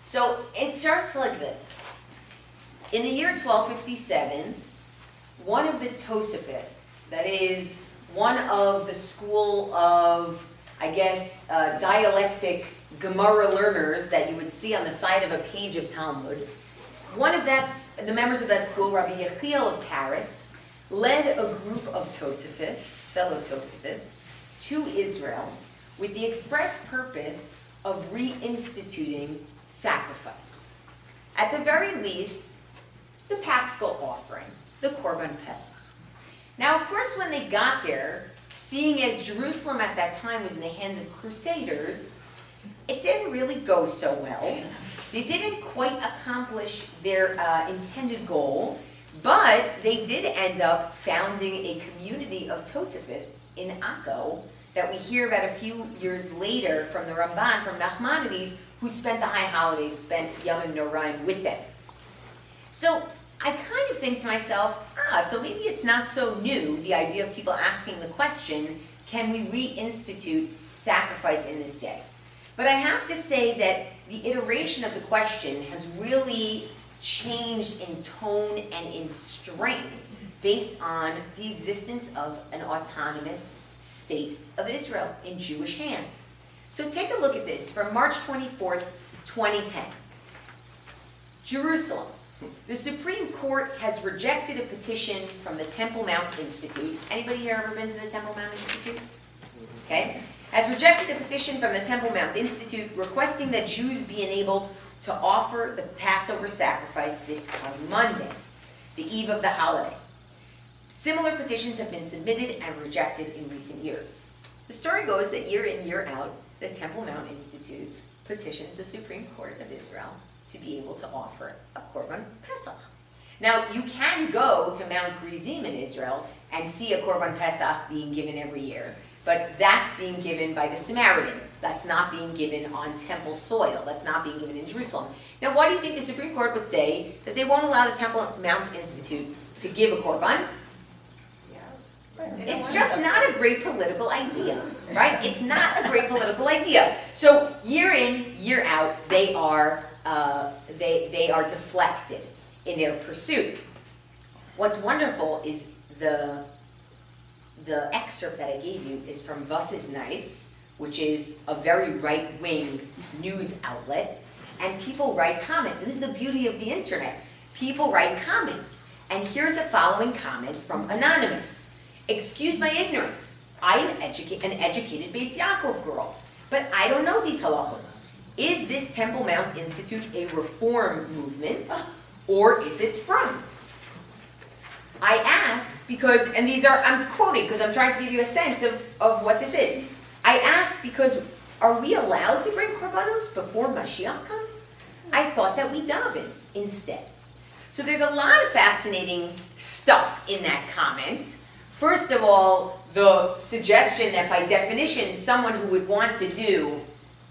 So it starts like this. In the year 1257, one of the Tosophists, that is one of the school of, I guess, dialectic Gemara learners that you would see on the side of a page of Talmud, the members of that school, Rabbi Yechiel of Paris, led a group of Tosophists, fellow Tosophists, to Israel with the express purpose of reinstituting sacrifice. At the very least, the Paschal offering, the Korban Pesach. Now, of course, when they got there, seeing as Jerusalem at that time was in the hands of crusaders, it didn't really go so well. They didn't quite accomplish their intended goal, but they did end up founding a community of Tosophists in Akko that we hear about a few years later from the Ramban, from Nachmanides, who spent the high holidays, spent Yom Noraim with them. So I kind of think to myself, so maybe it's not so new, the idea of people asking the question, can we reinstitute sacrifice in this day? But I have to say that the iteration of the question has really changed in tone and in strength based on the existence of an autonomous state of Israel in Jewish hands. So take a look at this from March 24th, 2010. Jerusalem. The Supreme Court has rejected a petition from the Temple Mount Institute. Anybody here ever been to the Temple Mount Institute? Okay. Has rejected a petition from the Temple Mount Institute requesting that Jews be enabled to offer the Passover sacrifice this coming Monday, the eve of the holiday. Similar petitions have been submitted and rejected in recent years. The story goes that year in, year out, the Temple Mount Institute petitions the Supreme Court of Israel to be able to offer a Korban Pesach. Now, you can go to Mount Gerizim in Israel and see a Korban Pesach being given every year, but that's being given by the Samaritans. That's not being given on temple soil. That's not being given in Jerusalem. Now, why do you think the Supreme Court would say that they won't allow the Temple Mount Institute to give a Korban? It's just not a great political idea, right? It's not a great political idea. So year in, year out, they are deflected in their pursuit. What's wonderful is the excerpt that I gave you is from Was is Nice, which is a very right-wing news outlet, and people write comments. And this is the beauty of the internet. People write comments. And here's a following comment from Anonymous. Excuse my ignorance. I am an educated Beis Yaakov girl, but I don't know these halachos. Is this Temple Mount Institute a reform movement, or is it from? I ask because, and these are, I'm quoting because I'm trying to give you a sense of what this is. I ask because, are we allowed to bring korbanos before Mashiach comes? I thought that we daven instead. So there's a lot of fascinating stuff in that comment. First of all, the suggestion that by definition, someone who would want to do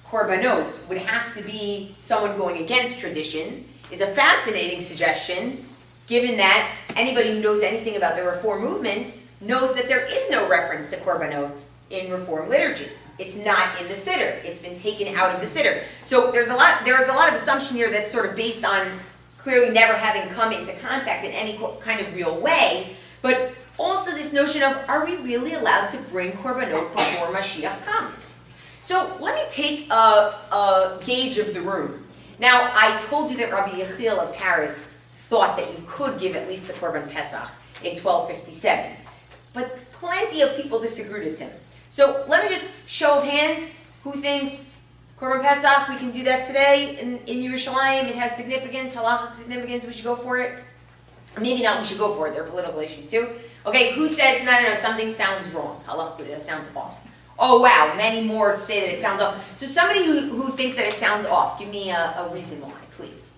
korbanot would have to be someone going against tradition is a fascinating suggestion, given that anybody who knows anything about the Reform movement knows that there is no reference to korbanot in Reform liturgy. It's not in the Siddur. It's been taken out of the Siddur. So there is a lot of assumption here that's sort of based on clearly never having come into contact in any kind of real way, but also this notion of, are we really allowed to bring korbanot before Mashiach comes? So let me take a gauge of the room. Now, I told you that Rabbi Yechiel of Paris thought that you could give at least the Korban Pesach in 1257. But plenty of people disagreed with him. So let me just, show of hands, who thinks Korban Pesach, we can do that today in Yerushalayim, it has significance, halachic significance, we should go for it? Maybe not, we should go for it, there are political issues too. Okay, who says, no, something sounds wrong, halachically, that sounds off. Oh wow, many more say that it sounds off. So somebody who thinks that it sounds off, give me a reason why, please.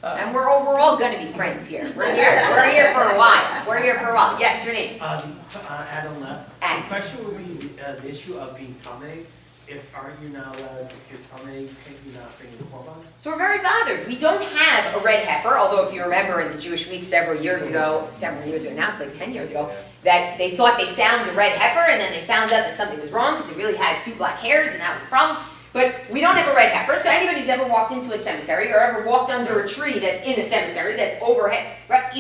And we're all going to be friends here. We're here for a while. Yes, your name? Adam left. The question would be the issue of being tamei. Are you not allowed, if you're tamei, can you not bring the korban? So we're very bothered. We don't have a red heifer, although if you remember in the Jewish week several years ago, now it's like 10 years ago, that they thought they found a red heifer and then they found out that something was wrong because they really had two black hairs and that was a problem. But we don't have a red heifer, so anybody who's ever walked into a cemetery or ever walked under a tree that's in a cemetery that's overhead, right?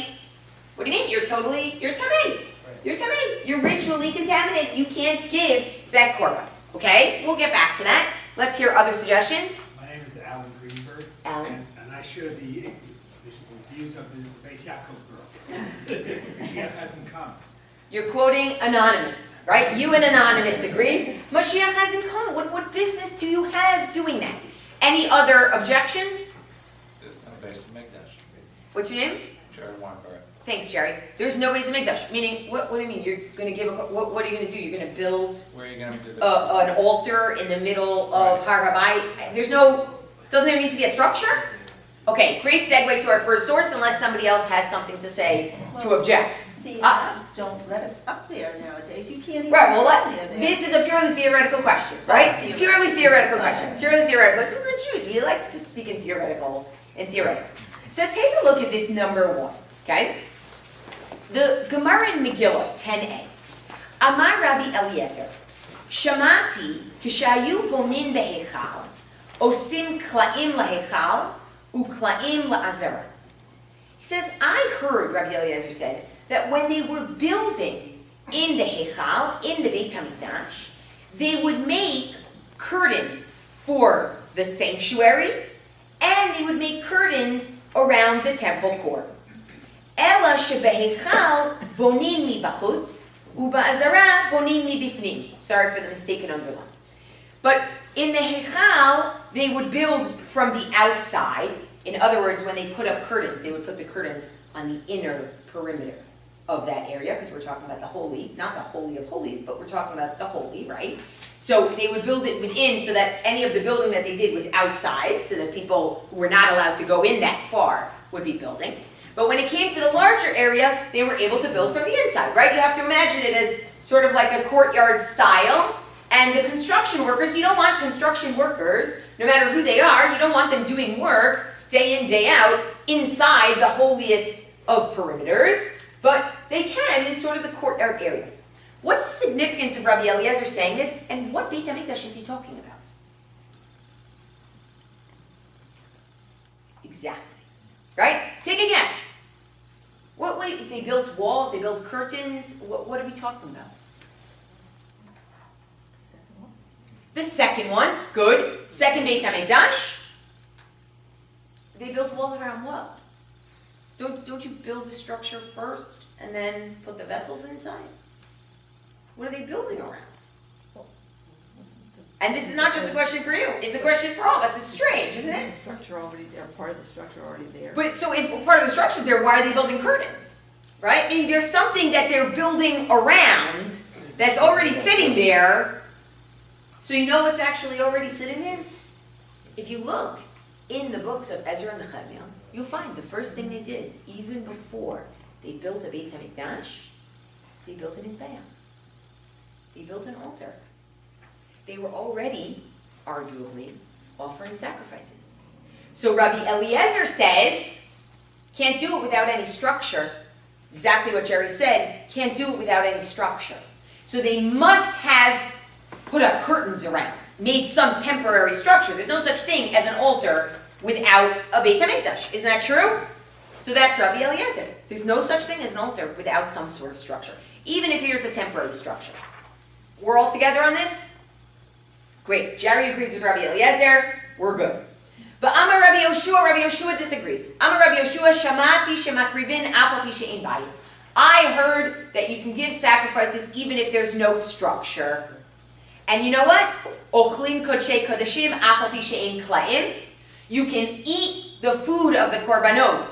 What do you mean? You're tamei. You're tamei. You're ritually contaminated. You can't give that korban. Okay? We'll get back to that. Let's hear other suggestions. My name is Alan Greenberg. Alan. And I share the views of the Beis Yaakov girl. She hasn't come. You're quoting Anonymous, right? You and Anonymous agree. Mashiach hasn't come. What business do you have doing that? Any other objections? There's no base of Mikdash. What's your name? Jerry Weinberg. Thanks, Jerry. There's no base of Mikdash. Meaning, what do you mean? You're going to give what are you going to do? You're going to build Where are you going to do the... an altar in the middle of Har Habayit? Doesn't there need to be a structure? Okay, great segue to our first source, unless somebody else has something to say to object. The apps don't let us up there nowadays. You can't even Right, well, go near there. this is a purely theoretical question, right? Theoretical. Purely theoretical question. Okay. Purely theoretical. So we're going to choose. He likes to speak in theoreticals. So take a look at this number 1, okay? The Gemara in Megillah, 10a. Amar Rabbi Eliezer, Shamati kishayu bomin behechal, osim klaim lahechal, uklaim laazara. He says, I heard, Rabbi Eliezer said, that when they were building in the Heichal, in the Beit HaMikdash, they would make curtains for the sanctuary, and they would make curtains around the temple court. Ela shebeheichal bonin mi bachutz, uba'azara bonin mi bifnim. Sorry for the mistaken underline. But in the Heichal, they would build from the outside. In other words, when they put up curtains, they would put the curtains on the inner perimeter of that area, because we're talking about the holy, not the holy of holies, but we're talking about the holy, right? So they would build it within so that any of the building that they did was outside, so that people who were not allowed to go in that far would be building. But when it came to the larger area, they were able to build from the inside, right? You have to imagine it as sort of like a courtyard style. And the construction workers, you don't want construction workers, no matter who they are, you don't want them doing work day in, day out, inside the holiest of perimeters, but they can in sort of the courtyard area. What's the significance of Rabbi Eliezer saying this, and what Beit HaMikdash is he talking about? Exactly. Right? Take a guess. What if they built walls, they built curtains, what are we talking about? The second one, good. Second Beit HaMikdash. They built walls around what? Don't you build the structure first and then put the vessels inside? What are they building around? And this is not just a question for you, it's a question for all of us. It's strange, isn't The it? structure already there, part of the structure already there. But so if part of the structure is there, why are they building curtains? Right? I mean, there's something that they're building around that's already sitting there. So you know what's actually already sitting there? If you look in the books of Ezra and Nehemiah, you'll find the first thing they did, even before they built a Beit HaMikdash, they built an Mizbeach. They built an altar. They were already, arguably, offering sacrifices. So Rabbi Eliezer says, can't do it without any structure. Exactly what Jerry said, can't do it without any structure. So they must have put up curtains around, made some temporary structure. There's no such thing as an altar without a Beit HaMikdash. Isn't that true? So that's Rabbi Eliezer. There's no such thing as an altar without some sort of structure, even if it's a temporary structure. We're all together on this? Great. Jerry agrees with Rabbi Eliezer. We're good. But Amar Rabbi Yoshua disagrees. Amar Rabbi Yoshua, Shamati shemakrivin af al pi she'ein bayit. I heard that you can give sacrifices even if there's no structure. And you know what? Ochlim kodshei kodashim af al pi she'ein klaim. You can eat the food of the korbanot,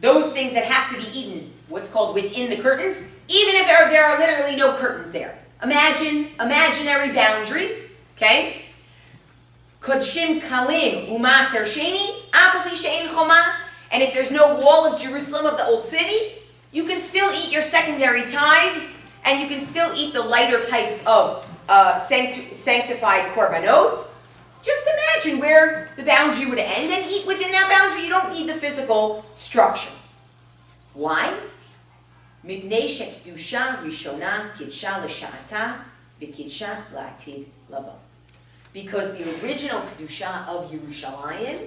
those things that have to be eaten, what's called within the curtains, even if there are literally no curtains there. Imagine imaginary boundaries, okay? Kodshim kalim umaser sheni af al pi she'ein choma. And if there's no wall of Jerusalem of the old city, you can still eat your secondary tithes, and you can still eat the lighter types of sanctified korbanot. Just imagine where the boundary would end and eat within that boundary. You don't need the physical structure. Why? Mipnei shekedusha rishona kidsha l'sha'ata v'kidsha la'atid lavo. because the original Kedusha of Yerushalayim,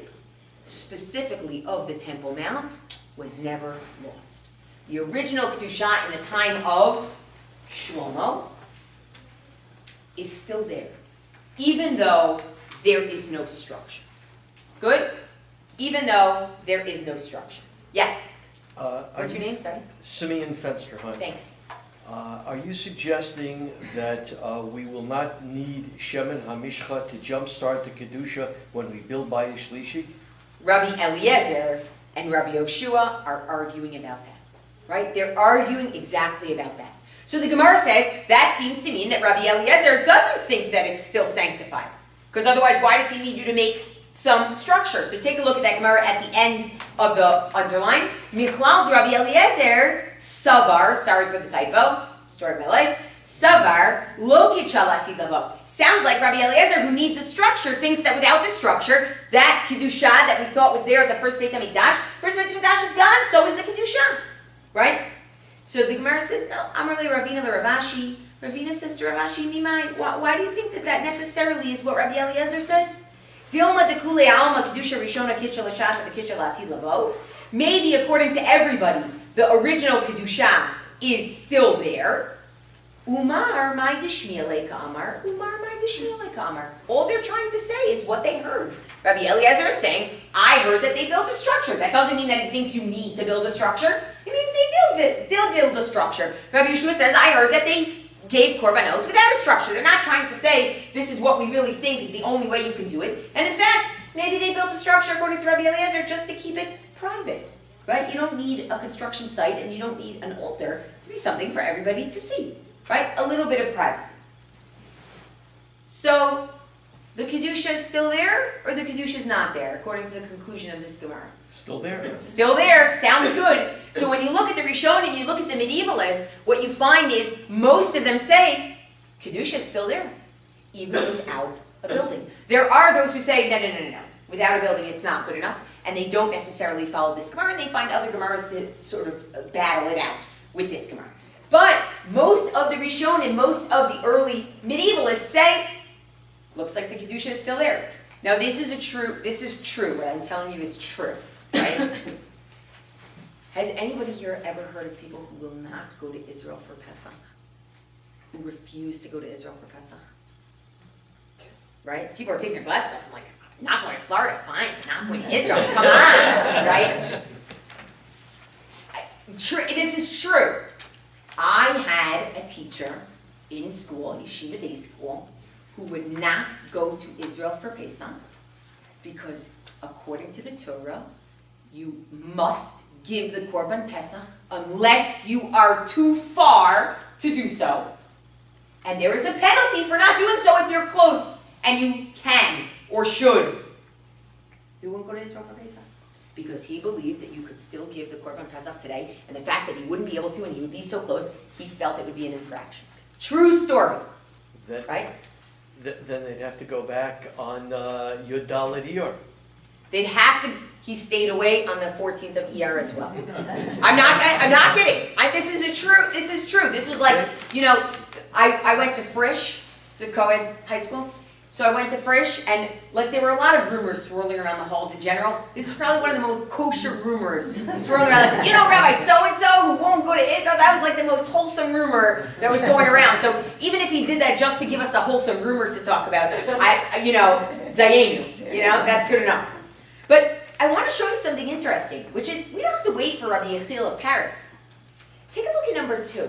specifically of the Temple Mount, was never lost. The original Kedusha in the time of Shlomo is still there, even though there is no structure. Good? Even though there is no structure. Yes? What's your name? Sorry. Simeon Fenster, Hain. Thanks. Are you suggesting that we will not need Shemin HaMishcha to jumpstart the Kedusha when we build Bayis Shlishi? Rabbi Eliezer and Rabbi Yoshua are arguing about that. Right? They're arguing exactly about that. So the Gemara says, that seems to mean that Rabbi Eliezer doesn't think that it's still sanctified. Because otherwise, why does he need you to make some structure? So take a look at that Gemara at the end of the underline. Michlal de Rabbi Eliezer, Savar, sorry for the typo, story of my life, Savar, lo kichalati lavo. Sounds like Rabbi Eliezer, who needs a structure, thinks that without the structure, that Kedusha that we thought was there at the first Beit HaMikdash is gone, so is the Kedusha. Right? So the Gemara says, no, Amarle Ravina le Ravashi. Ravina says to Ravashi, Nimai, why do you think that that necessarily is what Rabbi Eliezer says? Dilma de kule alma kedusha rishona kitcha l'shas and kitcha lati lavo. Maybe according to everybody, the original kedusha is still there. Umar my dishmiele ka'amar. Umar my dishmiele ka'amar. All they're trying to say is what they heard. Rabbi Eliezer is saying, I heard that they built a structure. That doesn't mean that he thinks you need to build a structure. It means they did build a structure. Rabbi Yeshua says, I heard that they gave korbanot without a structure. They're not trying to say, this is what we really think is the only way you can do it. And in fact, maybe they built a structure, according to Rabbi Eliezer, just to keep it private. Right? You don't need a construction site and you don't need an altar to be something for everybody to see. Right? A little bit of privacy. So, the Kedusha is still there, or the Kedusha is not there, according to the conclusion of this Gemara? Still there. Still there. Sounds good. So when you look at the Rishonim, you look at the medievalists, what you find is most of them say, Kedusha is still there, even without a building. There are those who say, no. Without a building, it's not good enough, and they don't necessarily follow this Gemara, and they find other Gemaras to sort of battle it out with this Gemara. But most of the Rishonim, most of the early medievalists say, looks like the Kedusha is still there. Now this is true, what I'm telling you is true, right? Has anybody here ever heard of people who will not go to Israel for Pesach? Who refuse to go to Israel for Pesach? Right? People are taking their glasses off. I'm like, I'm not going to Florida, fine. I'm not going to Israel, come on, right? This is true. I had a teacher in school, yeshiva day school, who would not go to Israel for Pesach because according to the Torah, you must give the Korban Pesach unless you are too far to do so. And there is a penalty for not doing so if you're close and you can or should. He wouldn't go to Israel for Pesach because he believed that you could still give the Korban Pesach today, and the fact that he wouldn't be able to and he would be so close, he felt it would be an infraction. True story, right? Then they'd have to go back on Yud Daled Iyar. They'd have to. He stayed away on the 14th of Iyar as well. I'm not kidding. This is true. This was like, I went to Frisch, it's a co-ed high school. So I went to Frisch, and like there were a lot of rumors swirling around the halls in general. This is probably one of the most kosher rumors swirling around. Like, Rabbi so-and-so who won't go to Israel, that was like the most wholesome rumor that was going around. So even if he did that just to give us a wholesome rumor to talk about, Dayenu, that's good enough. But I want to show you something interesting, which is we don't have to wait for Rabbi Yechiel of Paris. Take a look at number 2.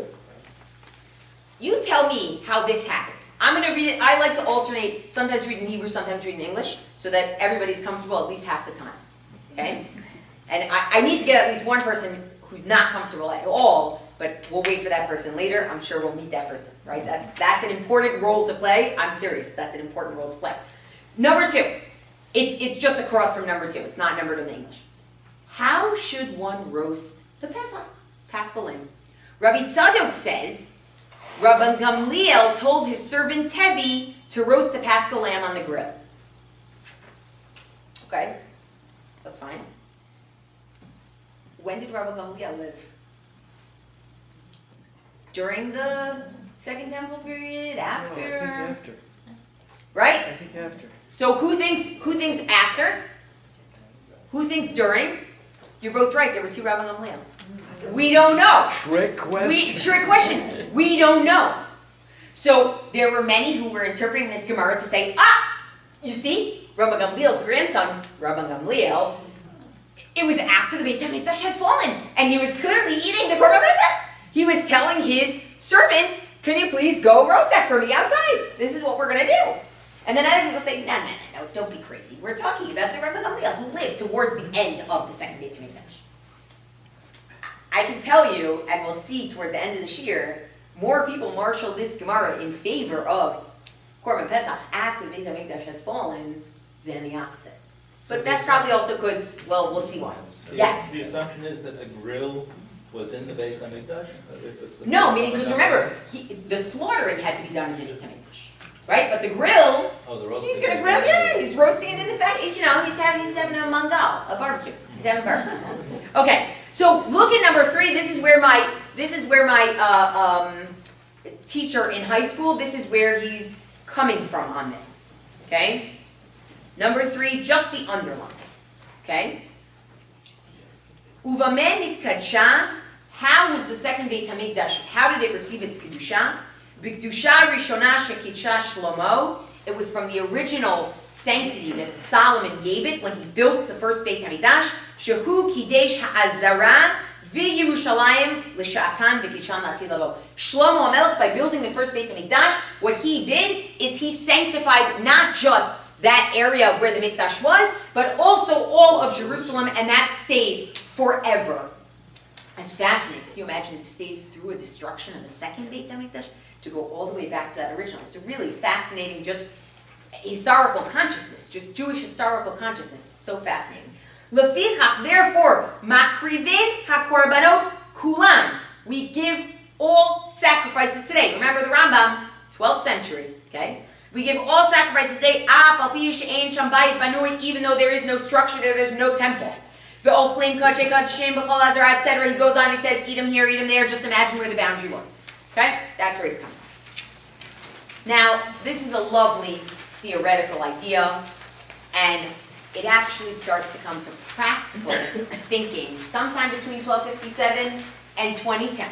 You tell me how this happened. I'm going to read it. I like to alternate, sometimes read in Hebrew, sometimes read in English, so that everybody's comfortable at least half the time. Okay? And I need to get at least one person who's not comfortable at all, but we'll wait for that person later. I'm sure we'll meet that person, right? That's an important role to play. I'm serious. That's an important role to play. Number 2. It's just across from number 2. It's not numbered in the English. How should one roast the Pesach, Paschal lamb? Rabbi Tzadok says, Rabban Gamliel told his servant Tevi to roast the Paschal lamb on the grill. Okay, that's fine. When did Rabban Gamliel live? During the Second Temple period? After? No, I think after. right? I think after. So who thinks after? Who thinks during? You're both right, there were 2 Rabban Gamliels. We don't know. Trick question. Trick question. We don't know. So there were many who were interpreting this Gemara to say, you see, Rabban Gamliel's grandson, Rabban Gamliel, it was after the Beit HaMikdash had fallen, and he was clearly eating the Korban Pesach. He was telling his servant, can you please go roast that for me outside? This is what we're going to do. And then other people say, no, don't be crazy. We're talking about the Rabban Gamliel who lived towards the end of the second Beit HaMikdash. I can tell you, and we'll see towards the end of the Shiur, more people marshal this Gemara in favor of Korban Pesach after the Beit HaMikdash has fallen than the opposite. But that's probably also because, well, we'll see why. Yes? The assumption is that the grill was in the Beis HaMikdash? No, meaning, because remember, the slaughtering had to be done in the Beit HaMikdash, right? But the grill, Oh, the roast. he's going to grill, yeah, he's roasting it in his back. You know, he's having a mangal, a barbecue. He's having a barbecue. Okay, so look at number 3. This is where my teacher in high school, this is where he's coming from on this, okay? Number 3, just the underline, okay? Uvamen nitkadsha, how was the second Beit HaMikdash, how did it receive its Kedusha? B'kedusha rishona shekitsha Shlomo, it was from the original sanctity that Solomon gave it when he built the first Beit HaMikdash, shehu kidesh ha'azara v'Yerushalayim l'sha'atan v'kitshan la'atid lavo. Shlomo HaMelech, by building the first Beit HaMikdash, what he did is he sanctified not just that area where the Mikdash was, but also all of Jerusalem, and that stays forever. That's fascinating. Can you imagine it stays through a destruction of the second Beit HaMikdash to go all the way back to that original? It's a really fascinating, just historical consciousness, just Jewish historical consciousness. So fascinating. Lefichach, therefore, makrivin hakorbanot kulan. We give all sacrifices today. Remember the Rambam, 12th century, okay? We give all sacrifices today, even though there is no structure there, there's no temple. Etc. He goes on, he says, eat them here, eat them there, just imagine where the boundary was. Okay? That's where he's coming from. Now, this is a lovely theoretical idea, and it actually starts to come to practical thinking sometime between 1257 and 2010.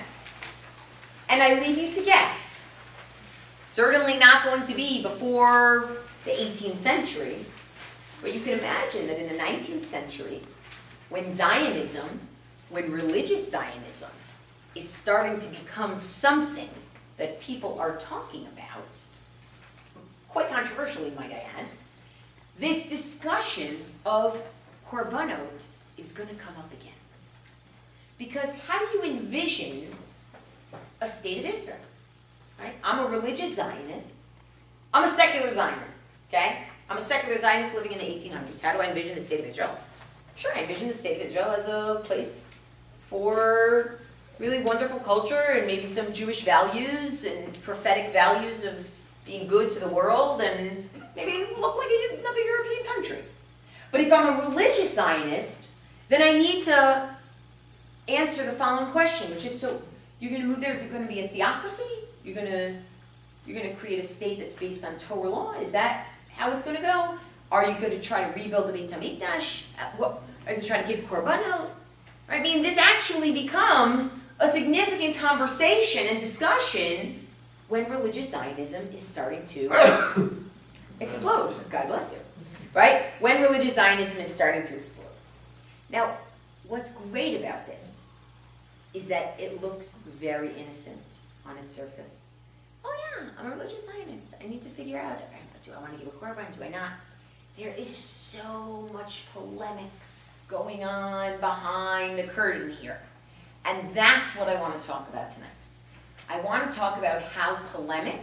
And I leave you to guess. Certainly not going to be before the 18th century, but you can imagine that in the 19th century, when Zionism, when religious Zionism is starting to become something that people are talking about, quite controversially, might I add, this discussion of korbanot is going to come up again. Because how do you envision a state of Israel? Right? I'm a religious Zionist. I'm a secular Zionist, okay? I'm a secular Zionist living in the 1800s. How do I envision the state of Israel? Sure, I envision the state of Israel as a place for really wonderful culture and maybe some Jewish values and prophetic values of being good to the world and maybe look like another European country. But if I'm a religious Zionist, then I need to answer the following question, which is, so you're going to move there, is it going to be a theocracy? You're going to create a state that's based on Torah law? Is that how it's going to go? Are you going to try to rebuild the Beit HaMikdash? Are you going to try to give korbanot? I mean, this actually becomes a significant conversation and discussion when religious Zionism is starting to explode. God bless you. Right? When religious Zionism is starting to explode. Now, what's great about this is that it looks very innocent on its surface. Oh yeah, I'm a religious Zionist. I need to figure out, do I want to give a korban, do I not? There is so much polemic going on behind the curtain here. And that's what I want to talk about tonight. I want to talk about how polemic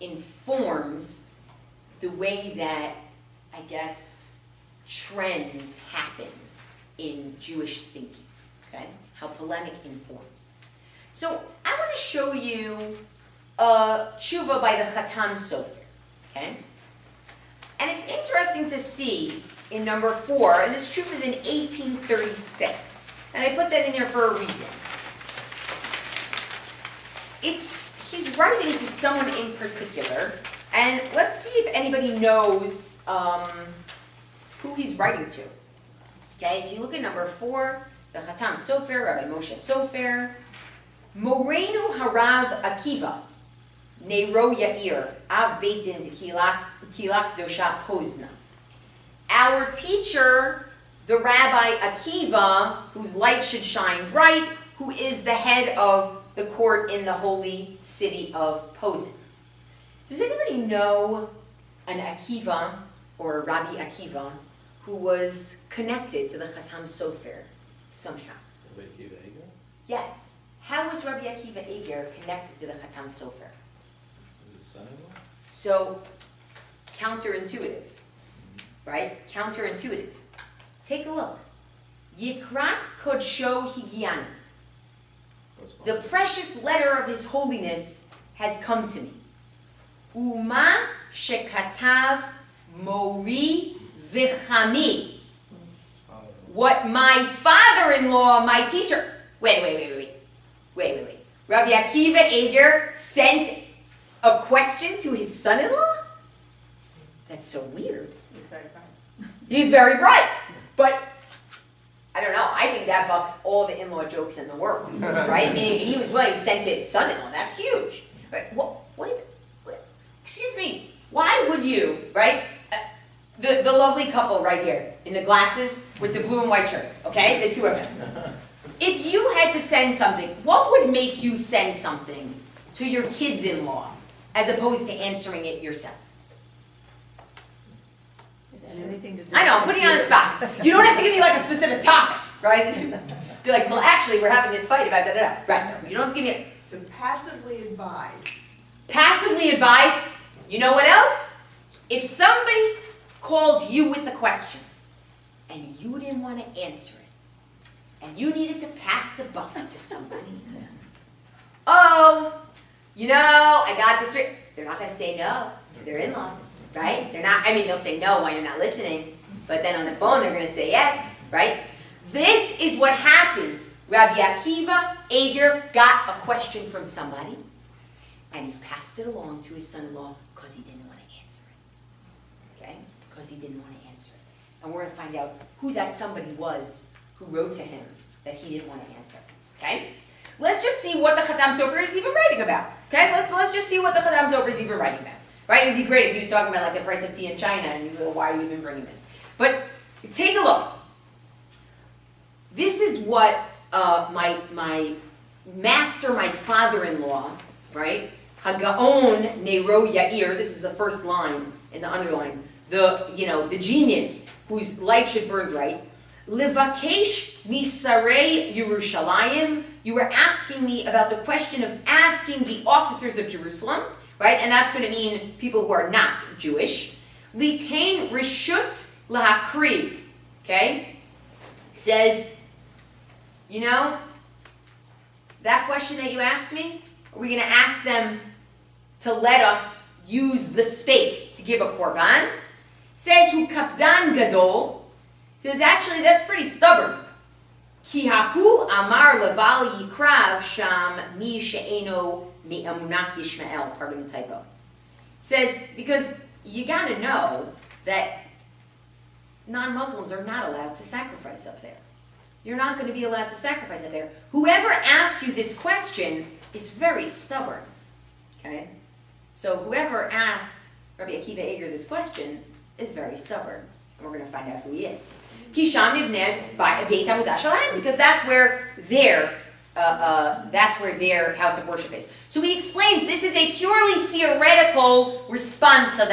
informs the way that, I guess, trends happen in Jewish thinking, okay? How polemic informs. So I want to show you a tshuva by the Chatam Sofer, okay? And it's interesting to see in number 4, and this tshuva is in 1836, and I put that in here for a reason. He's writing to someone in particular And let's see if anybody knows who he's writing to. Okay, if you look at number 4, the Chatam Sofer, Rabbi Moshe Sofer, Morenu Harav Akiva, Nero Yair, Av Beitin Kilak Dosha Pozna. Our teacher, the Rabbi Akiva, whose light should shine bright, who is the head of the court in the holy city of Posen. Does anybody know an Akiva, or Rabbi Akiva, who was connected to the Chatam Sofer somehow? Yes. How was Rabbi Akiva Eger connected to the Chatam Sofer? So, counterintuitive, right? Counterintuitive. Take a look. Yikrat Kodsho Higiani. The precious letter of His Holiness has come to me. Uma shekatav mori v'chami. What my father-in-law, my teacher. Wait. Rabbi Akiva Eger sent a question to his son-in-law? That's so weird. He's very bright. He's very bright. But, I don't know, I think that bucks all the in-law jokes in the world, right? Meaning he was willing to send to his son-in-law. That's huge. Right? What, excuse me, why would you, right? The lovely couple right here, in the glasses with the blue and white shirt, okay? The two of them. If you had to send something, what would make you send something to your kids-in-law as opposed to answering it yourself? Anything to do I know, I'm with putting you on the years. spot. You don't have to give me like a specific topic, right? Be like, well, actually, we're having this fight about da-da-da. Right, you don't have to give me To passively advise. passively advise. You know what else? If somebody called you with a question and you didn't want to answer it, and you needed to pass the buck to somebody, oh, you know, I got this. They're not going to say no to their in-laws, right? They're not. I mean, they'll say no while you're not listening, but then on the phone they're going to say yes, right? This is what happens. Rabbi Akiva Eger got a question from somebody, and he passed it along to his son-in-law because he didn't want to answer it. Okay? Because he didn't want to answer it. And we're going to find out who that somebody was who wrote to him that he didn't want to answer. Okay? Let's just see what the Chatam Sofer is even writing about. Okay? Let's just see what the Chatam Sofer is even writing about. Right? It would be great if he was talking about like the price of tea in China and you go, why are you even bringing this? But take a look. This is what my master, my father-in-law, right? Hagaon Nero Yair. This is the first line in the underline. The genius whose light should burn bright. Livakesh misarei Yerushalayim. You were asking me about the question of asking the officers of Jerusalem, right? And that's going to mean people who are not Jewish. Litain rishut lahakriv. Okay, says, you know, that question that you asked me, are we going to ask them to let us use the space to give a korban? Says hu kapdan gadol. Says actually that's pretty stubborn. Ki hahu amar leval yikrav sham mi she'eno mi amunat Yishmael. Pardon the typo. Says because you got to know that non-Muslims are not allowed to sacrifice up there. You're not going to be allowed to sacrifice up there. Whoever asked you this question is very stubborn. Okay? So whoever asked Rabbi Akiva Eger this question is very stubborn. And we're going to find out who he is. Kisham nivneh beit avodah shalhem, because that's where their house of worship is. So he explains this is a purely theoretical responsum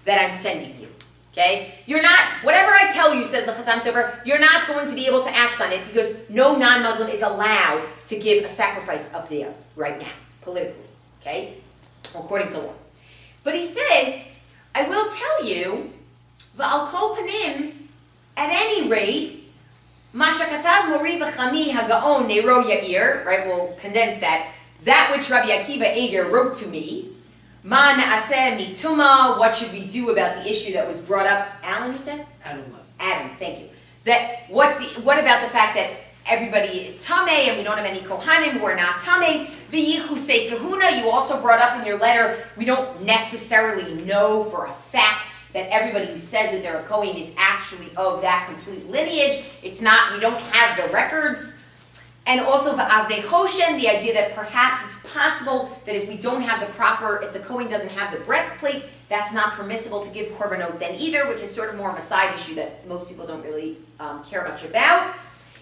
that I'm sending you. Okay? You're not, whatever I tell you, says the Chatam Sofer, you're not going to be able to act on it because no non-Muslim is allowed to give a sacrifice up there right now, politically. Okay? According to law. But he says, I will tell you, v'al kol panim, at any rate, Masha katav mori v'chami hagaon nero yair, right, we'll condense that, that which Rabbi Akiva Eger wrote to me, ma na'aseh mituma, what should we do about the issue that was brought up, Alan, you said? Adam left. Adam, thank you. What about the fact that everybody is tamei, and we don't have any kohanim who are not tamei. V'yichusei kahuna, you also brought up in your letter, we don't necessarily know for a fact that everybody who says that they're a Kohen is actually of that complete lineage. It's not, we don't have the records. And also v'avnei choshen, the idea that perhaps it's possible that if we don't have the proper, if the Kohen doesn't have the breastplate, that's not permissible to give korbanot then either, which is sort of more of a side issue that most people don't really care much about.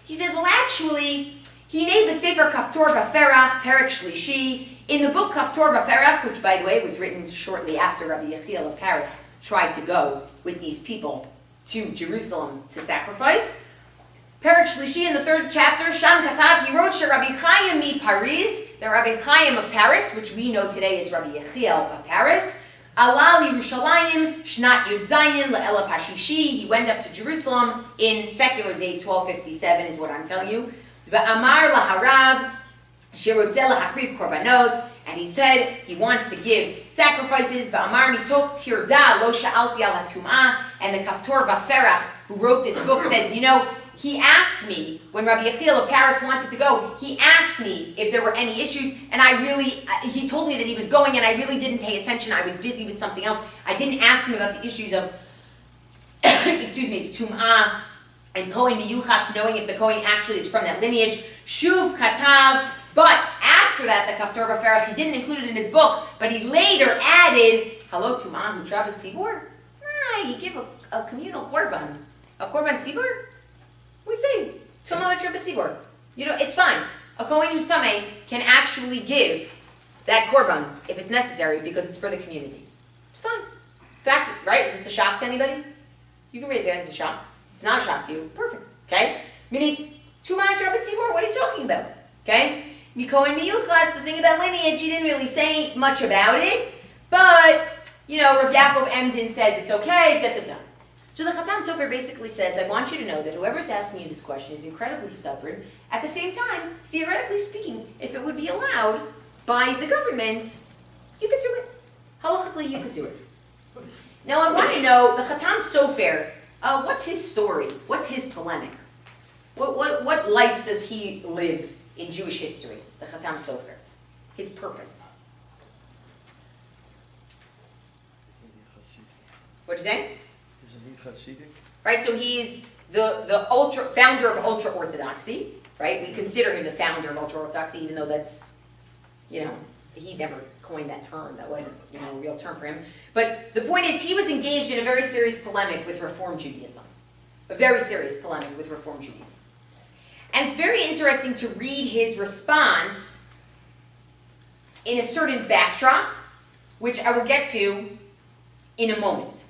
He says, well actually, Hinei b'sefer Kaftor v'ferach, Perek Shlishi, in the book Kaftor v'ferach, which by the way was written shortly after Rabbi Yechiel of Paris tried to go with these people to Jerusalem to sacrifice. Perek Shlishi in the 3rd chapter, Sham Katav, he wrote Rabbi Chaim mi Paris, the Rabbi Chaim of Paris, which we know today is Rabbi Yechiel of Paris. Alal Yerushalayim, Shnat Yud Zayin, Le'elav Hashishi, he went up to Jerusalem in secular date 1257 is what I'm telling you. Ve'amar laharav, Shirotze lahakriv korbanot, and he said he wants to give sacrifices. Ve'amar mitoch tirda lo sha'alti al hatum'ah, and the Kaftor Vaferach, who wrote this book, says, you know, he asked me, when Rabbi Yechiel of Paris wanted to go, he asked me if there were any issues, and he told me that he was going, and I really didn't pay attention. I was busy with something else. I didn't ask him about the issues of, Tum'ah and Kohen Miyuchas, knowing if the Kohen actually is from that lineage. Shuv Katav, but after that, the Kaftor Vaferach, he didn't include it in his book, but he later added, Halo Tum'ah hu travet tzibur? You give a communal korban. A korban tzibur? We say, Tumah Tribut Tzibur. You know, it's fine. A Kohen who's Tameh can actually give that korban if it's necessary because it's for the community. It's fine. Fact, right? Is this a shock to anybody? You can raise your hand if it's a shock. It's not a shock to you. Perfect. Okay? Meaning, Tumah Tribut Tzibur, what are you talking about? Okay? Kohen Miyuchas, the thing about lineage, he didn't really say much about it, but, you know, Rav Yaakov Emden says it's okay, da-da-da. So the Chatam Sofer basically says, I want you to know that whoever's asking you this question is incredibly stubborn. At the same time, theoretically speaking, if it would be allowed by the government, you could do it. Halachically, you could do it. Now I want to know, the Chatam Sofer, what's his story? What's his polemic? What life does he live in Jewish history, the Chatam Sofer? His purpose. What'd you say? Right, so he's the founder of ultra-Orthodoxy, right? We consider him the founder of ultra-Orthodoxy, even though that's, you know, he never coined that term. That wasn't, you know, a real term for him. But the point is, he was engaged in a very serious polemic with Reform Judaism. A very serious polemic with Reform Judaism. And it's very interesting to read his response in a certain backdrop, which I will get to in a moment.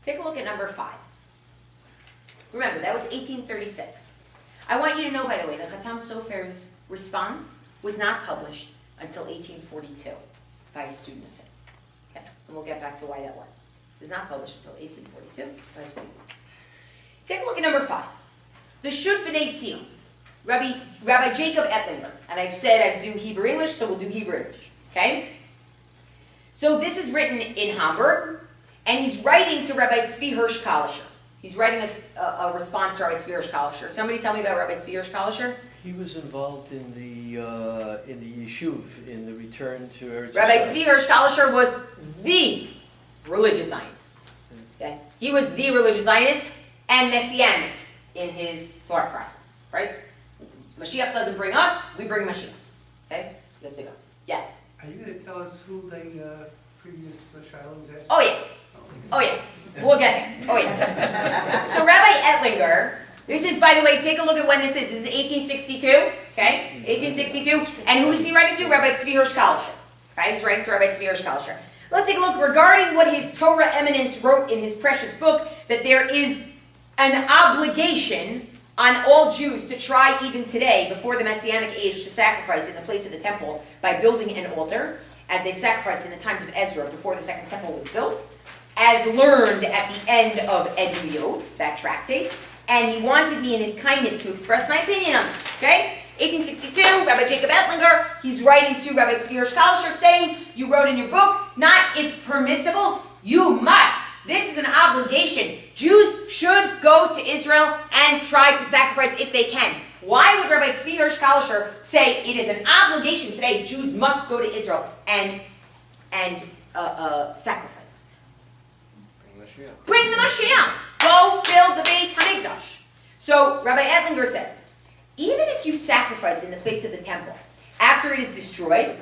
Take a look at number 5. Remember, that was 1836. I want you to know, by the way, the Chatam Sofer's response was not published until 1842 by a student of his. Okay? And we'll get back to why that was. It was not published until 1842 by a student of his. Take a look at number 5. The Shut B'nai Tzion, Rabbi Jacob Ettlinger. And I said I'd do Hebrew English, so we'll do Hebrew English. Okay? So this is written in Hamburg. And he's writing to Rabbi Tzvi Hirsch Kalischer. He's writing a response to Rabbi Tzvi Hirsch Kalischer. Somebody tell me about Rabbi Tzvi Hirsch Kalischer? He was involved in the yeshuv, in the return to Eretz Rabbi Yisrael. Tzvi Hirsch Kalischer was the religious Zionist. Okay? He was the religious Zionist and messianic in his thought process, right? Mashiach doesn't bring us, we bring Mashiach. Okay? You have to go. Yes? Are you going to tell us who the previous Shiloh was at? Oh, yeah. Oh, yeah. We'll get there. Oh, yeah. So Rabbi Ettlinger, this is, by the way, take a look at when this is. This is 1862, okay? 1862. And who is he writing to? Rabbi Tzvi Hirsch Kalischer. Right? He's writing to Rabbi Tzvi Hirsch Kalischer. Let's take a look regarding what his Torah eminence wrote in his precious book, that there is an obligation on all Jews to try even today, before the Messianic age, to sacrifice in the place of the temple by building an altar, as they sacrificed in the times of Ezra before the second temple was built, as learned at the end of Eduyot, that tractate, and he wanted me in his kindness to express my opinion on this, okay? 1862, Rabbi Jacob Ettlinger, he's writing to Rabbi Tzvi Hirsch Kalischer saying, you wrote in your book, not it's permissible, you must This is an obligation. Jews should go to Israel and try to sacrifice if they can. Why would Rabbi Tzvi Hirsch Kalischer say it is an obligation today? Jews must go to Israel and sacrifice. Bring the Mashiach. Go build the Beit Hamikdash. So Rabbi Ettlinger says, even if you sacrifice in the place of the temple after it is destroyed,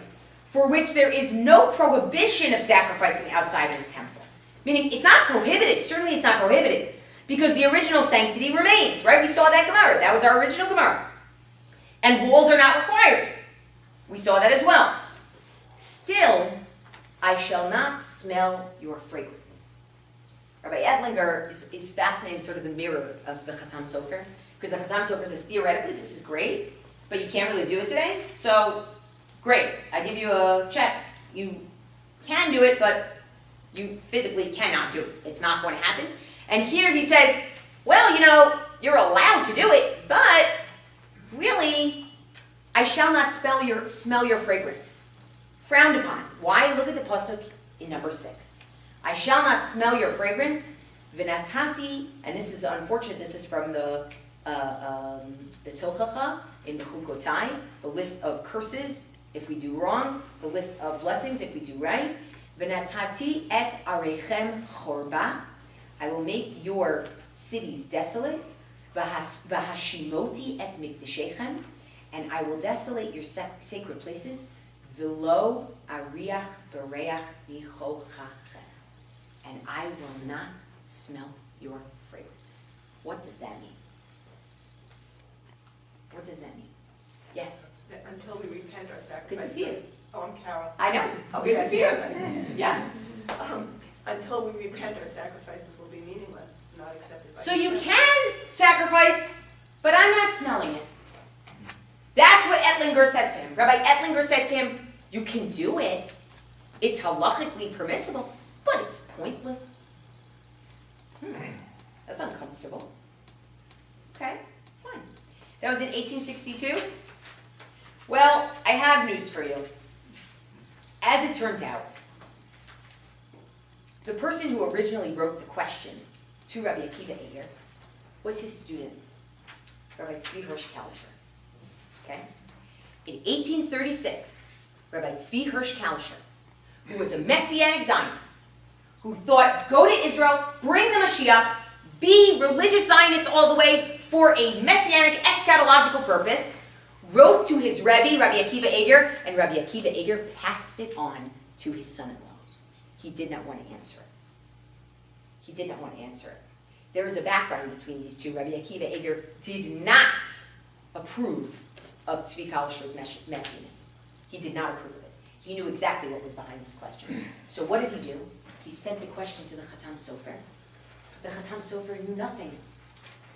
for which there is no prohibition of sacrificing outside of the temple, meaning it's not prohibited, certainly it's not prohibited, because the original sanctity remains, right? We saw that Gemara. That was our original Gemara. And walls are not required. We saw that as well. Still, I shall not smell your fragrance. Rabbi Ettlinger is fascinated, sort of the mirror of the Chatam Sofer, because the Chatam Sofer says, theoretically, this is great, but you can't really do it today, so great. I give you a check. You can do it, but you physically cannot do it. It's not going to happen. And here he says, well, you're allowed to do it, but really, I shall not smell your fragrance. Frowned upon. Why? Look at the pasuk in number 6. I shall not smell your fragrance. V'natati, and this is unfortunate, this is from the Tochacha in the Chukotai, the list of curses if we do wrong, the list of blessings if we do right. V'natati et arechem chorba. I will make your cities desolate. V'hashimoti et mikdeshechem. And I will desolate your sacred places. V'lo ariach bereach michochachem. And I will not smell your fragrances. What does that mean? What does that mean? Yes? Until we repent our sacrifice. Good to see you. Oh, I'm Carol. I know. Oh, Good to see you. Yeah. Until we repent, our sacrifices will be meaningless, not accepted by So the you church. can sacrifice, but I'm not smelling it. That's what Ettlinger says to him. Rabbi Ettlinger says to him, you can do it. It's halachically permissible, but it's pointless. That's uncomfortable. Okay, fine. That was in 1862. Well, I have news for you. As it turns out, the person who originally wrote the question to Rabbi Akiva Eiger was his student, Rabbi Tzvi Hirsch Kalischer. Okay? In 1836, Rabbi Tzvi Hirsch Kalischer, who was a Messianic Zionist, who thought, go to Israel, bring the Mashiach, be religious Zionist all the way for a Messianic eschatological purpose, wrote to his Rebbe, Rabbi Akiva Eiger, and Rabbi Akiva Eiger passed it on to his son-in-law. He did not want to answer it. He did not want to answer it. There is a background between these two. Rabbi Akiva Eiger did not approve of Tzvi Kalischer's messianism. He did not approve of it. He knew exactly what was behind this question. So what did he do? He sent the question to the Chatam Sofer. The Chatam Sofer knew nothing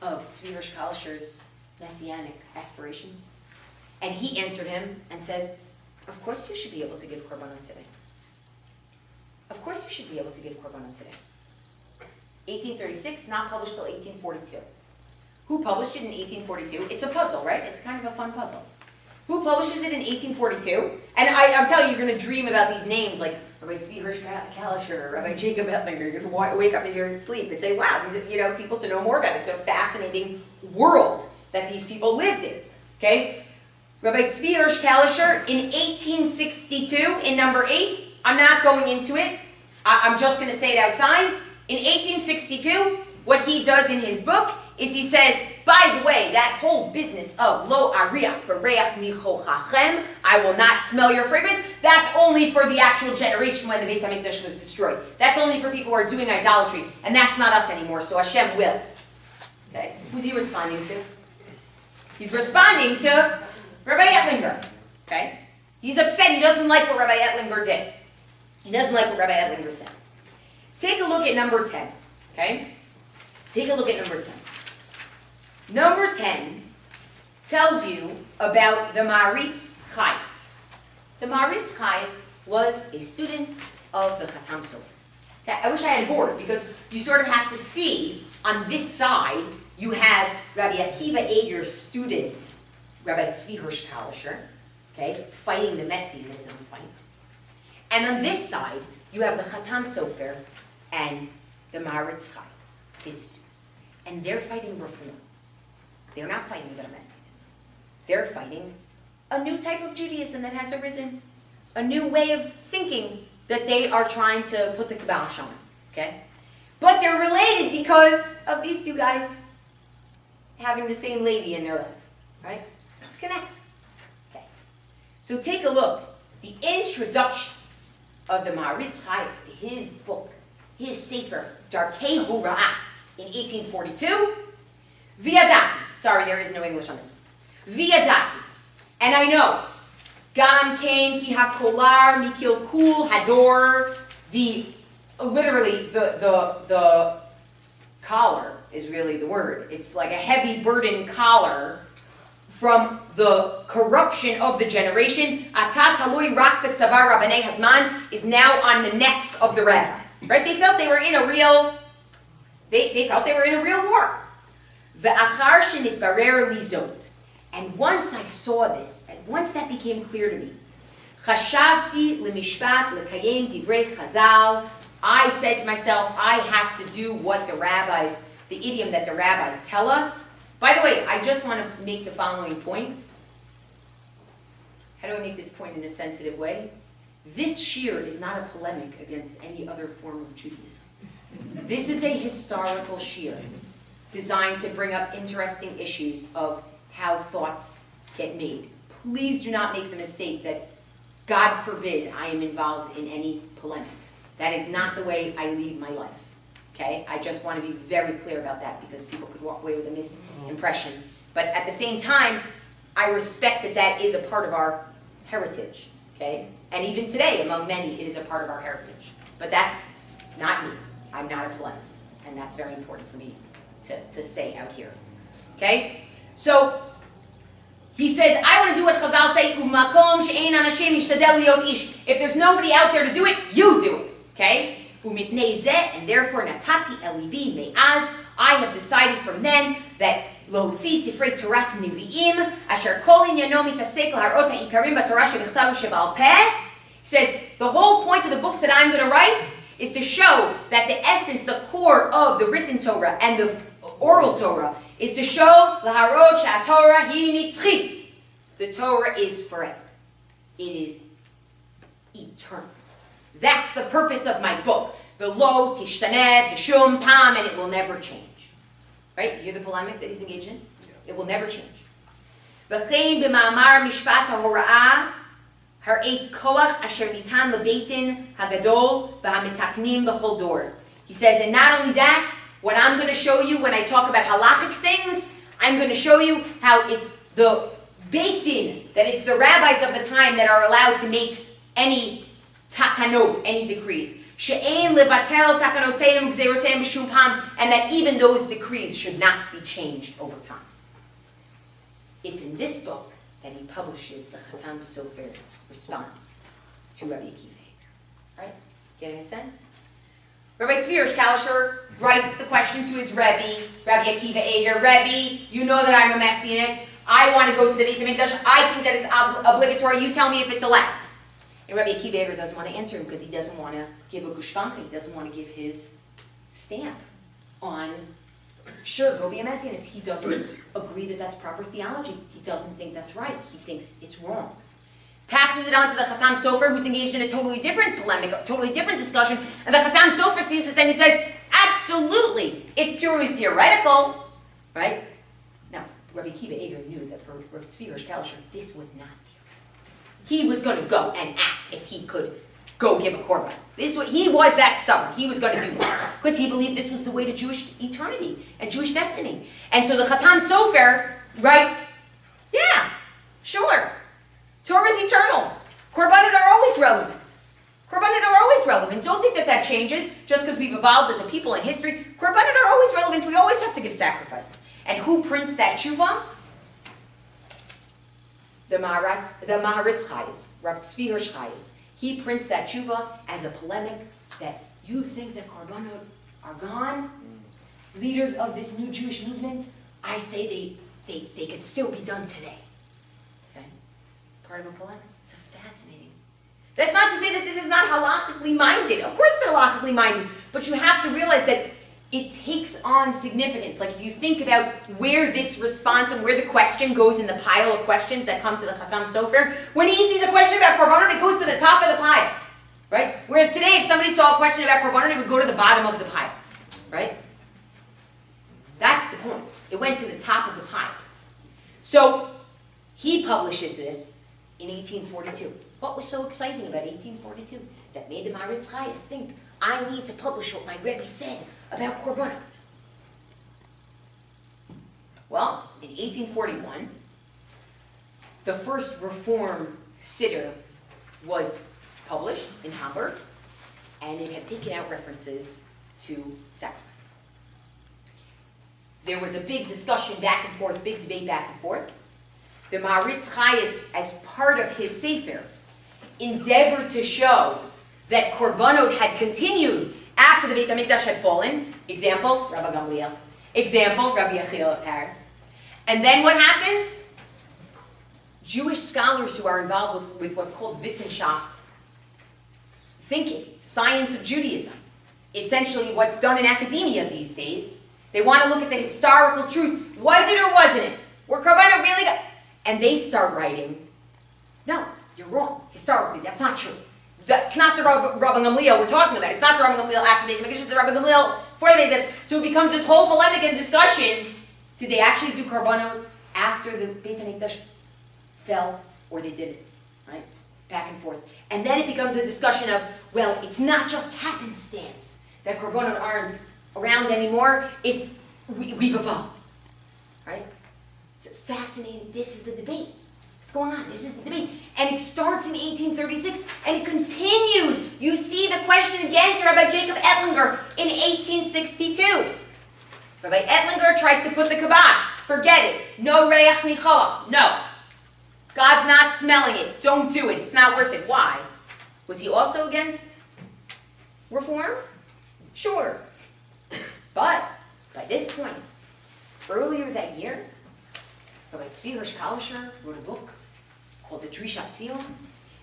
of Tzvi Hirsch Kalischer's messianic aspirations. And he answered him and said, of course you should be able to give korbanot today. Of course you should be able to give korbanot today. 1836, not published till 1842. Who published it in 1842? It's a puzzle, right? It's kind of a fun puzzle. Who publishes it in 1842? And I'm telling you, you're going to dream about these names like Rabbi Tzvi Hirsch Kalischer, Rabbi Jacob Ettlinger. You're going to wake up in your sleep and say, wow, these are people to know more about. It's a fascinating world that these people lived in. Okay? Rabbi Tzvi Hirsch Kalischer in 1862, in number 8, I'm not going into it. I'm just going to say it outside. In 1862, what he does in his book is he says, by the way, that whole business of lo ariach bereach michochachem, I will not smell your fragrance, that's only for the actual generation when the Beit HaMikdash was destroyed. That's only for people who are doing idolatry, and that's not us anymore, so Hashem will. Okay? Who's he responding to? He's responding to Rabbi Ettlinger. Okay? He's upset, he doesn't like what Rabbi Ettlinger did. He doesn't like what Rabbi Ettlinger said. Take a look at number 10, okay? Take a look at number 10. Number 10 tells you about the Maritz Chais. The Maritz Chais was a student of the Chatam Sofer. Okay, I wish I had a board, because you sort of have to see, on this side, you have Rabbi Akiva Eiger's student, Rabbi Tzvi Hirsch Kalischer, okay, fighting the Messianism fight. And on this side, you have the Chatam Sofer and the Maharitz Chayes, his students, and they're fighting reform. They're not fighting about messianism. They're fighting a new type of Judaism that has arisen, a new way of thinking that they are trying to put the kibosh on, okay? But they're related because of these two guys having the same lady in their life, right? Let's connect. Okay. So take a look. The introduction of the Maharitz Chayes to his book, his Sefer, Darkei Hora'ah, in 1842, Viadati. Sorry, there is no English on this one. Viadati. And I know, Gam came ki hakolar mikil kul hador. Literally, the collar is really the word. It's like a heavy burden collar from the corruption of the generation. Ata talui rak betzavar rabbanei hazman is now on the necks of the rabbis. Right? They felt they were in a real. They felt they were in a real war. Ve'achar shenitbarer lizot. And once I saw this, and once that became clear to me, chashavti lemishpat lekayem divrei chazal. I said to myself, I have to do what the idiom that the rabbis tell us. By the way, I just want to make the following point. How do I make this point in a sensitive way? This shiur is not a polemic against any other form of Judaism. This is a historical shiur designed to bring up interesting issues of how thoughts get made. Please do not make the mistake that, God forbid, I am involved in any polemic. That is not the way I lead my life. Okay? I just want to be very clear about that because people could walk away with a misimpression. But at the same time, I respect that that is a part of our heritage. Okay? And even today, among many, it is a part of our heritage. But that's not me. I'm not a polemicist. And that's very important for me to say out here. Okay? So, he says, I want to do what Chazal say, Uvmakom she'ein anashim yishtadel liot ish. If there's nobody out there to do it, you do it. Okay? Umipnei zeh, and therefore natati el libi me'az, I have decided from then that Lotzi sifrei Torah nevi'im, asher kol inyano mitasek laharot ha'ikarim b'Torah shebichtav she'ba'al peh. He says, the whole point of the books that I'm going to write is to show that the essence, the core of the written Torah and the oral Torah is to show laharot she'atorah hi nitzchit. The Torah is forever. It is eternal. That's the purpose of my book. The lo tishtaneh b'shum pam, and it will never change. Right? You hear the polemic that he's engaged in? It will never change. V'chein b'ma'amar mishpat ha'hora'ah har'eit koach asher nitan lebeitin hagadol v'hamitaknim b'chol dor. He says, and not only that, what I'm going to show you when I talk about halachic things, I'm going to show you how it's the beitin, that it's the rabbis of the time that are allowed to make any takanot, any decrees. She'ein levatel takanoteim gzeiroteim b'shum pam, and that even those decrees should not be changed over time. It's in this book that he publishes the Chatam Sofer's response to Rabbi Akiva. Right? Getting a sense? Rabbi Tzvi Kalisher writes the question to his Rebbe, Rabbi Akiva Eger. Rebbe, you know that I'm a Messianist. I want to go to the Beit HaMikdash. I think that it's obligatory. You tell me if it's allowed. And Rabbi Akiva Eger doesn't want to answer him because he doesn't want to give a gushvanka. He doesn't want to give his stamp on, sure, go be a Messianist. He doesn't agree that that's proper theology. He doesn't think that's right. He thinks it's wrong. Passes it on to the Chatam Sofer, who's engaged in a totally different polemic, a totally different discussion. And the Chatam Sofer sees this and he says, absolutely, it's purely theoretical. Right? Now, Rabbi Akiva Eger knew that for Rabbi Tzvi Kalisher, this was not theoretical. He was going to go and ask if he could go give a korban. He was that stubborn. He was going to do this because he believed this was the way to Jewish eternity and Jewish destiny. And so the Chatam Sofer writes, yeah, sure. Torah is eternal. Korbanot are always relevant. Korbanot are always relevant. Don't think that changes just because we've evolved as a people in history. Korbanot are always relevant. We always have to give sacrifice. And who prints that tshuva? The Maharitz Chayes, Rav Tzvi Chayes. He prints that tshuva as a polemic that you think that korbanot are gone. Leaders of this new Jewish movement, I say they could still be done today. Okay? Part of a polemic. It's fascinating. That's not to say that this is not halachically minded. Of course it's halachically minded. but you have to realize that it takes on significance. Like if you think about where this response and where the question goes in the pile of questions that come to the Chatam Sofer, when he sees a question about Korbanot, it goes to the top of the pile, right? Whereas today, if somebody saw a question about Korbanot, it would go to the bottom of the pile, right? That's the point. It went to the top of the pile. So he publishes this in 1842. What was so exciting about 1842 that made the Maritz Chayes think, I need to publish what my Rebbe said about Korbanot? Well, in 1841, the first Reform Siddur was published in Hamburg, and it had taken out references to sacrifice. There was a big discussion back and forth, big debate back and forth. The Maritz Chayes, as part of his Sefer, endeavored to show that Korbanot had continued after the Beit HaMikdash had fallen. Example, Rabbi Gamliel. Example, Rabbi Yechiel of Paris. And then what happens? Jewish scholars who are involved with what's called Wissenschaft, thinking, science of Judaism, essentially what's done in academia these days. They want to look at the historical truth. Was it or wasn't it? Were Korbanot really good? And they start writing, no, you're wrong. Historically, that's not true. That's not the Rabbi Gamliel we're talking about. It's not the Rabbi Gamliel after the Beit HaMikdash, it's the Rabbi Gamliel for the Beit HaMikdash. So it becomes this whole polemic and discussion. Did they actually do Korbanot after the Beit HaMikdash fell, or they didn't? Right? Back and forth. And then it becomes a discussion of, well, it's not just happenstance that Korbanot aren't around anymore. It's, we've evolved. Right? It's fascinating. This is the debate. What's going on? This is the debate. And it starts in 1836, and it continues. You see the question again to Rabbi Jacob Ettlinger in 1862. Rabbi Ettlinger tries to put the kibosh. Forget it. No reach nichoach. No. God's not smelling it. Don't do it. It's not worth it. Why? Was he also against reform? Sure. But by this point, earlier that year, Rabbi Tzvi Hirsch Kalischer wrote a book called The Drishat Zion,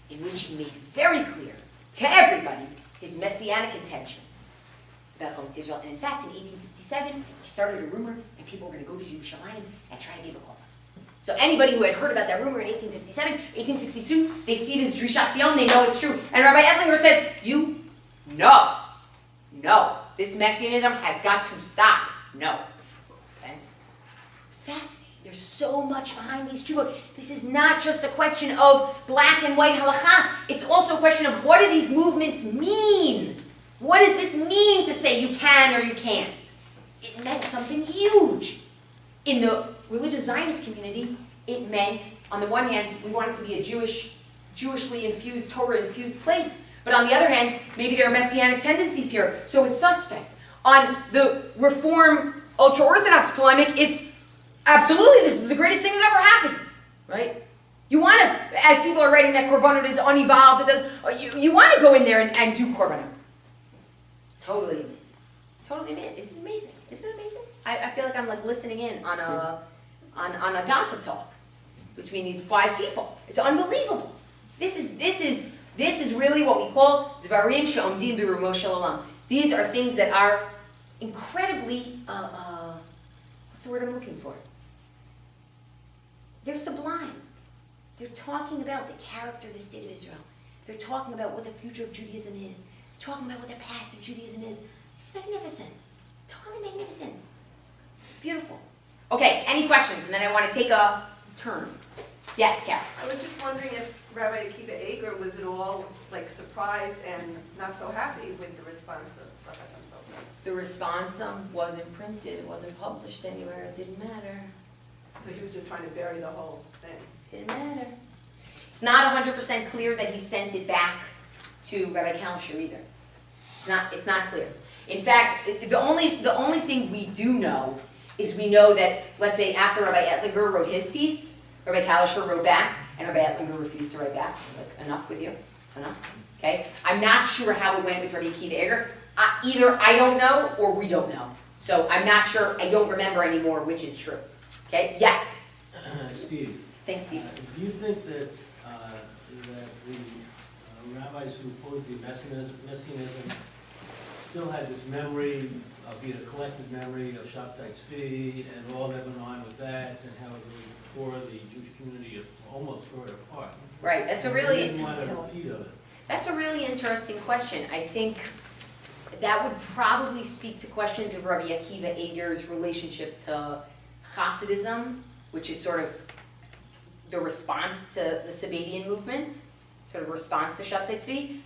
in which he made very clear to everybody his messianic intentions about going to Israel. And in fact, in 1857, he started a rumor that people were going to go to Yerushalayim and try to give a call. So anybody who had heard about that rumor in 1857, 1862, they see this Drishat Zion, they know it's true. And Rabbi Ettlinger says, no, this messianism has got to stop. No. Okay? Fascinating. There's so much behind these tshuvot. This is not just a question of black and white halakha. It's also a question of what do these movements mean? What does this mean to say you can or you can't? It meant something huge. In the religious Zionist community, it meant, on the one hand, we want it to be a Jewishly infused, Torah-infused place. But on the other hand, maybe there are messianic tendencies here, so it's suspect. On the Reform ultra-Orthodox polemic, it's absolutely, this is the greatest thing that ever happened, right? You want to, as people are writing that Korbanot is unevolved, you want to go in there and do Korbanot. Totally amazing. Totally amazing. This is amazing. Isn't it amazing? I feel like I'm like listening in on a gossip talk between these 5 people. It's unbelievable. This is really what we call Dvarim she'omdim b'rumo shel olam. These are things that are incredibly, what's the word I'm looking for? They're sublime. They're talking about the character of the state of Israel. They're talking about what the future of Judaism is. They're talking about what the past of Judaism is. It's magnificent. Totally magnificent. Beautiful. Okay, any questions? And then I want to take a turn. Yes, Kat. I was just wondering if Rabbi Akiva Eger was at all like surprised and not so happy with the response of Rabbi Gamliel. The responsum wasn't printed. It wasn't published anywhere. It didn't matter. So he was just trying to bury the whole thing. Didn't matter. It's not 100% clear that he sent it back to Rabbi Kalischer either. It's not clear. In fact, the only thing we do know is we know that, let's say, after Rabbi Ettlinger wrote his piece, Rabbi Kalischer wrote back, and Rabbi Ettlinger refused to write back. Like, enough with you? Enough? Okay? I'm not sure how it went with Rabbi Akiva Eger. Either I don't know, or we don't know. So I'm not sure, I don't remember anymore which is true. Okay? Yes? Steve. Thanks, Steve. Do you think that the rabbis who oppose the messianism still had this memory of being a collective memory of Shabtai Tzvi and all that went on with that, and how it really tore the Jewish community, almost tore it apart. Right, that's a And they really, didn't want a repeat of it. that's a really interesting question. I think that would probably speak to questions of Rabbi Akiva Eger's relationship to Hasidism, which is sort of the response to the Sabbatian movement, sort of response to Shabtai Tzvi.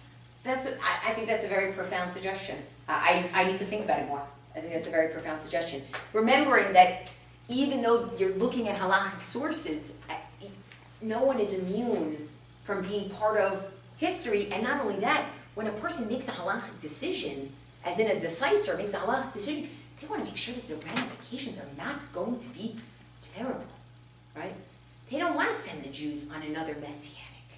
I think that's a very profound suggestion. I need to think about it more. I think that's a very profound suggestion. Remembering that even though you're looking at halachic sources, no one is immune from being part of history. And not only that, when a person makes a halachic decision, as in a decisor makes a halachic decision, they want to make sure that the ramifications are not going to be terrible, right? They don't want to send the Jews on another messianic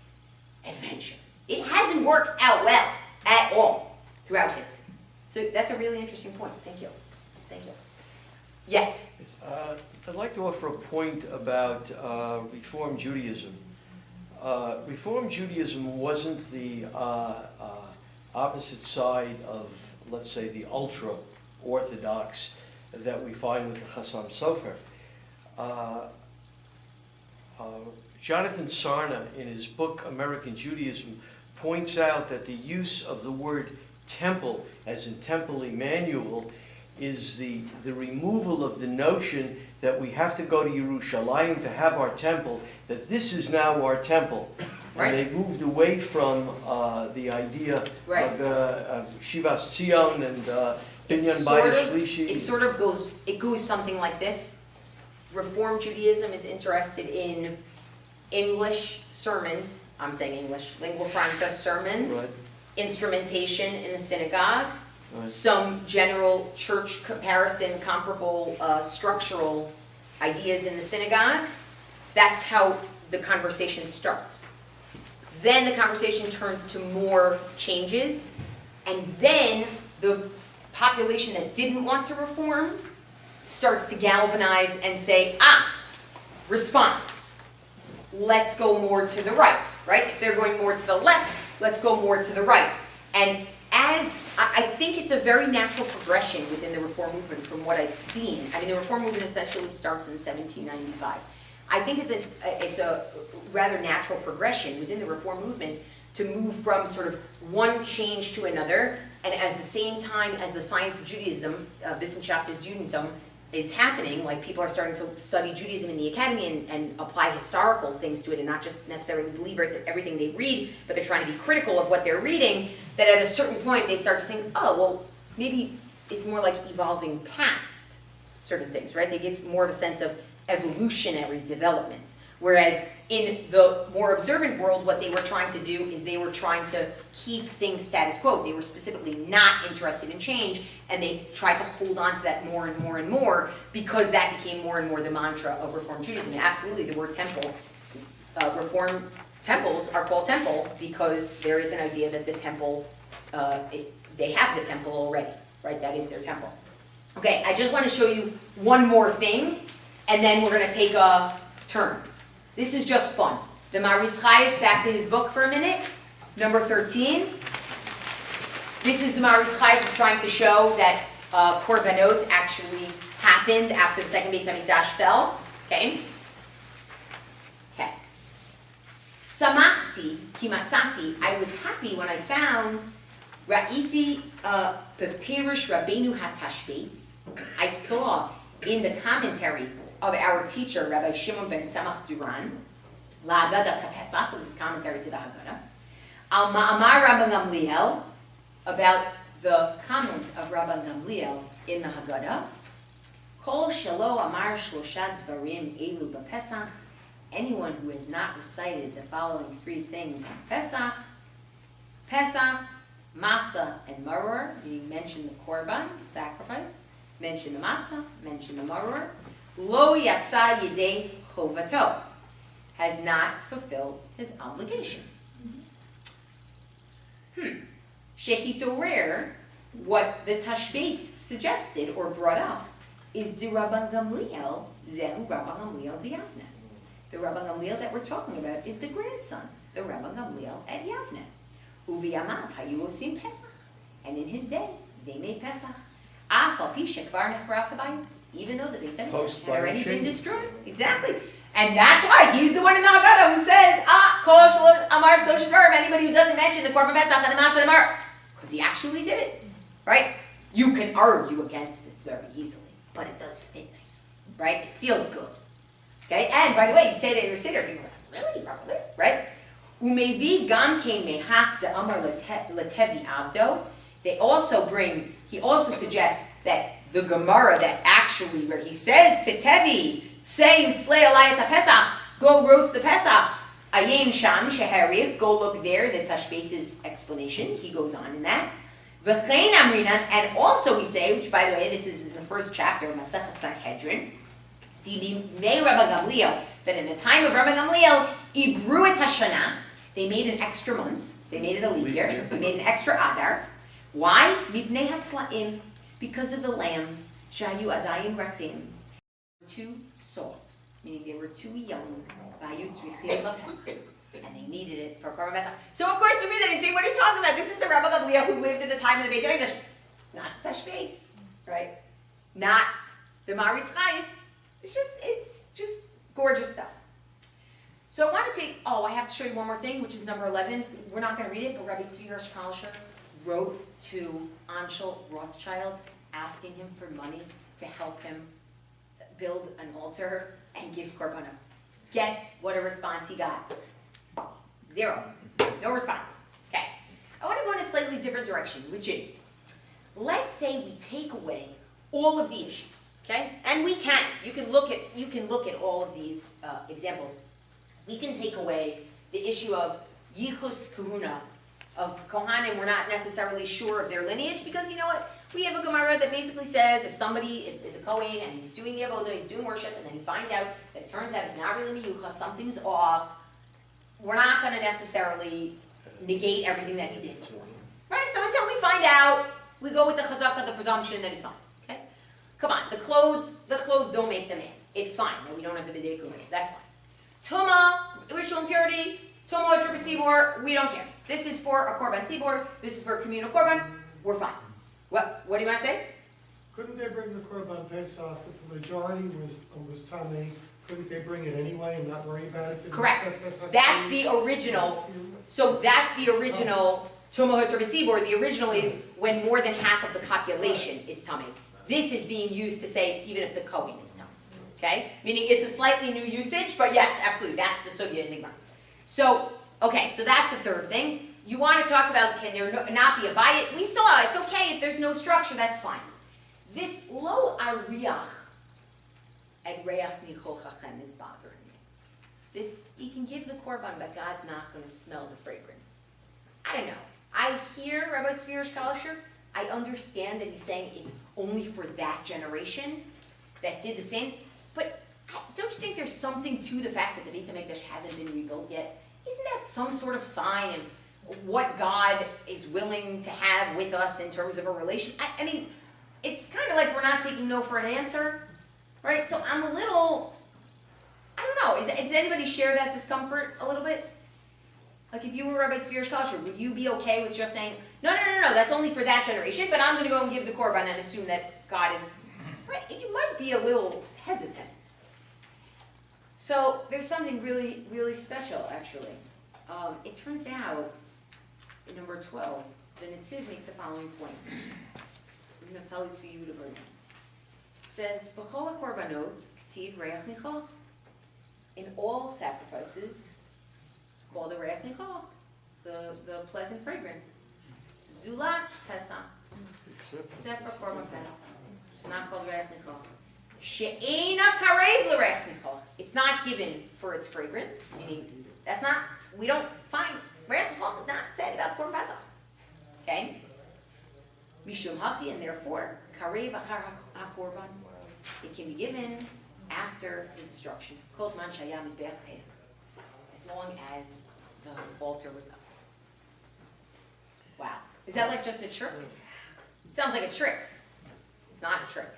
adventure. It hasn't worked out well at all throughout history. So that's a really interesting point. Thank you. Thank you. Yes? I'd like to offer a point about Reform Judaism. Reform Judaism wasn't the opposite side of, let's say, the ultra-Orthodox that we find with the Chassam Sofer. Jonathan Sarna, in his book American Judaism, points out that the use of the word temple, as in Temple Emmanuel, is the removal of the notion that we have to go to Yerushalayim to have our temple, that this is now our temple. Right. And they moved away from the idea Right. of Shivas Tzion and Binyan sort Bayis of- Shlishi. It sort of goes something like this. Reform Judaism is interested in English sermons, I'm saying English, lingua franca sermons, Right. instrumentation in the synagogue, Right. some general church comparison, comparable structural ideas in the synagogue. That's how the conversation starts. Then the conversation turns to more changes, and then the population that didn't want to reform starts to galvanize and say, response. Let's go more to the right, right? If they're going more to the left, let's go more to the right. And I think it's a very natural progression within the Reform movement from what I've seen. I mean, the Reform movement essentially starts in 1795. I think it's a rather natural progression within the Reform movement to move from sort of one change to another, and at the same time as the science of Judaism, Wissenschaft des Judentum, is happening, like people are starting to study Judaism in the academy and apply historical things to it and not just necessarily believe everything they read, but they're trying to be critical of what they're reading, that at a certain point they start to think, oh, well, maybe it's more like evolving past certain things, right? They give more of a sense of evolutionary development. Whereas in the more observant world, what they were trying to do is they were trying to keep things status quo. They were specifically not interested in change, and they tried to hold on to that more and more and more because that became more and more the mantra of Reform Judaism. And absolutely, the word temple, Reform temples are called temple because there is an idea that the temple, they have the temple already, right? That is their temple. Okay, I just want to show you one more thing, and then we're going to take a turn. This is just fun. The Maritz Chayes, back to his book for a minute, number 13. This is the Maritz Chayes trying to show that Korbanot actually happened after the second Beit HaMikdash fell. Okay? Okay. Samachti ki matzati, I was happy when I found Ra'iti Pepirush Rabbeinu HaTashbeitz. I saw in the commentary of our teacher, Rabbi Shimon ben Tzemach Duran, La'Haggadah Pesach, was his commentary to the Haggadah, Al Ma'amar Rabban Gamliel, about the comment of Rabban Gamliel in the Haggadah, Kol Shelo Amar Shlosha Dvarim Elu BaPesach, anyone who has not recited the following three things on Pesach, Matzah, and Maror, you mentioned the Korban, the sacrifice, mention the Matzah, mention the Maror, Lo Yatsa Yedei Chovato, has not fulfilled his obligation. Shehitorer, what the Tashbeitz suggested or brought up, is the Rabban Gamliel, Zehu Rabban Gamliel Diavne. The Rabban Gamliel that we're talking about is the grandson, the Rabban Gamliel at Yavne. Uviyamav Hayu Osim Pesach. And in his day, They made Pesach. Even though the Beit HaMikdash had already been destroyed. Exactly. And that's why he's the one in the Haggadah who says, anybody who doesn't mention the Korban Pesach and the Matzah and the Mar. Because he actually did it. Right? You can argue against this very easily, but it does fit nicely. Right? It feels good. Okay? And by the way, you say that you're a sitter, people are like, really? Probably. Right? Umevi gam kein mehach de amar letevi avdo. He also suggests that the Gemara that actually, where he says to Tevi, say Tzlei Alai et Pesach, go roast the Pesach, Ayin Sham Sheharith, go look there, the Tashbetz's explanation, he goes on in that. V'chein Amrinan, and also we say, which by the way, this is in the first chapter of Masechet Sanhedrin, Dibimnei Rabba Gamliel, that in the time of Rabba Gamliel, Ibru et Hashanah, they made an extra month, they made it a leap year, they made an extra Adar. Why? Mipnei Hatzlaim, because of the lambs, Shayu Adayin Rachim, too soft, meaning they were too young, and they needed it for Korban Pesach. So of course you read that and you say, what are you talking about? This is the Rabba Gamliel who lived at the time of the Beit HaMikdash. Not the Tashbeitz, right? Not the Maritz Chayis. It's just gorgeous stuff. So I want to I have to show you one more thing, which is number 11. We're not going to read it, but Rabbi Tzvi Hirsch Kalischer wrote to Anshel Rothschild asking him for money to help him build an altar and give korbanot. Guess what a response he got? 0. No response. Okay. I want to go in a slightly different direction, which is, let's say we take away all of the issues, okay? And we can. You can look at all of these examples. We can take away the issue of yichus kahuna, of Kohanim, we're not necessarily sure of their lineage, because you know what? We have a Gemara that basically says if somebody is a Kohen and he's doing the Avodah, he's doing worship, and then he finds out that it turns out he's not really Miyuchas, something's off, we're not going to necessarily negate everything that he did before. Right? So until we find out, we go with the chazakah, the presumption that it's fine. Okay? Come on, the clothes don't make the man. It's fine that we don't have the B'dei Kumei. That's fine. Tuma, ritual impurity, Tuma, Tribut Tzibor, we don't care. This is for a Korban Tzibor, this is for a communal Korban, we're fine. What do you want to say? Couldn't they bring the Korban Pesach if the majority was Tamei? Couldn't they bring it anyway and not worry about it? Correct. That's the original. So that's the original Tuma Tribut Tzibor. The original is when more than half of the population is Tamei. This is being used to say even if the Kohen is Tamei. Okay? Meaning it's a slightly new usage, but yes, absolutely, that's the sugya in the Gemara. So, okay, so that's the third thing. You want to talk about can there not be a bayit? We saw it's okay if there's no structure, that's fine. This lo ariach at reach nichol chachem is bothering me. This, you can give the korban, but God's not going to smell the fragrance. I don't know. I hear Rabbi Tzvi Hirsch Kalischer. I understand that he's saying it's only for that generation that did the same. But don't you think there's something to the fact that the Beit HaMikdash hasn't been rebuilt yet? Isn't that some sort of sign of what God is willing to have with us in terms of a relation? I mean, it's kind of like we're not taking no for an answer, right? So I'm a little, I don't know, does anybody share that discomfort a little bit? Like if you were Rabbi Tzvi Hirsch Kalischer, would you be okay with just saying, no, that's only for that generation, but I'm going to go and give the korban and assume that God is, right? You might be a little hesitant. So there's something really, really special, actually. It turns out, in number 12, the Netziv makes the following point. I'm going to tell this for you to learn. It says, B'chol korbanot k'tiv reach nichol. In all sacrifices, it's called a reach nichol, the pleasant fragrance. Zulat Pesach, except for korban Pesach. It's not called reach nichol. She'ena karev l'reich nichol. It's not given for its fragrance, meaning that's not, we don't find, reich nichol is not said about Korban Pesach. Okay? Mishum hachi, and therefore, karev achar ha-korban. It can be given after the destruction. Kol zman shayam mizbeach k'yam. As long as the altar was up. Wow. Is that like just a trick? It sounds like a trick. It's not a trick.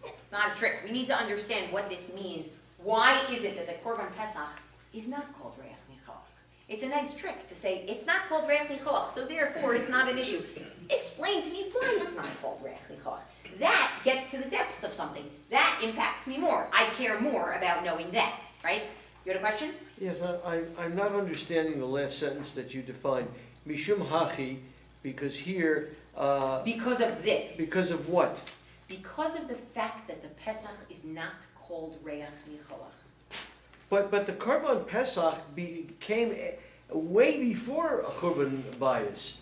It's not a trick. We need to understand what this means. Why is it that the Korban Pesach is not called Reach Nichoach? It's a nice trick to say it's not called Reach Nichoach, so therefore it's not an issue. Explain to me why it's not called reach nichoach. That gets to the depths of something. That impacts me more. I care more about knowing that, right? You had a question? Yes, I'm not understanding the last sentence that you defined. Mishum hachi, because here, Because of this. because of what? Because of the fact that the Pesach is not called reach nichoach. But the Korban Pesach came way before Churban Bayis.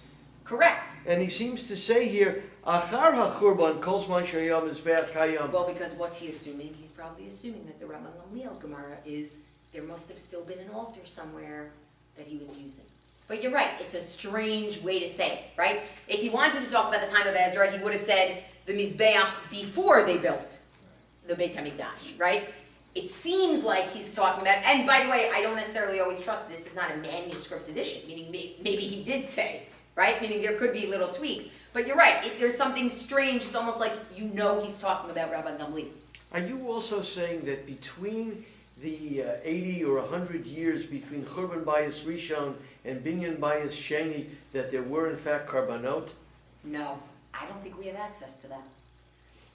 Correct. And he seems to say here, Achar HaChurban kol zman shehaya mizbeach hayam. Well, because what's he assuming? He's probably assuming that the Rabban Gamliel Gemara is there must have still been an altar somewhere that he was using. But you're right, it's a strange way to say it, right? If he wanted to talk about the time of Ezra, he would have said the Mizbeach before they built the Beit HaMikdash, right? It seems like he's talking about, and by the way, I don't necessarily always trust this is not a manuscript edition, meaning maybe he did say, right? Meaning there could be little tweaks. But you're right, there's something strange, it's almost like you know he's talking about Rabban Gamliel. Are you also saying that between the 80 or 100 years between Churban Bayis Rishon and Binyan Bayis Sheni that there were in fact Karbanot? No, I don't think we have access to that.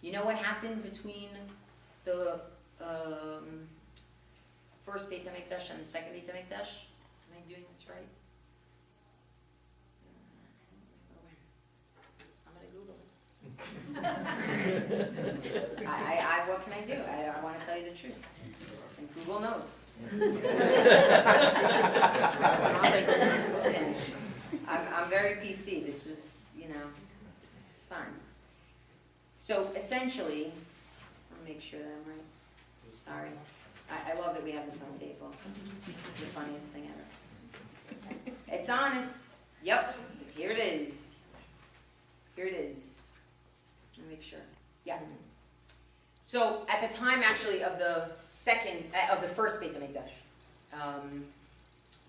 You know what happened between the first Beit HaMikdash and the second Beit HaMikdash? Am I doing this right? I'm gonna Google it. What can I do? I want to tell you the truth. And Google knows. Listen, I'm very PC. This is, it's fine. So essentially, let me make sure that I'm right. Sorry. I love that we have this on tape also. This is the funniest thing ever. It's honest. Yep. Here it is. Here it is. Let me make sure. Yeah. So at the time, actually, of the first Beit HaMikdash,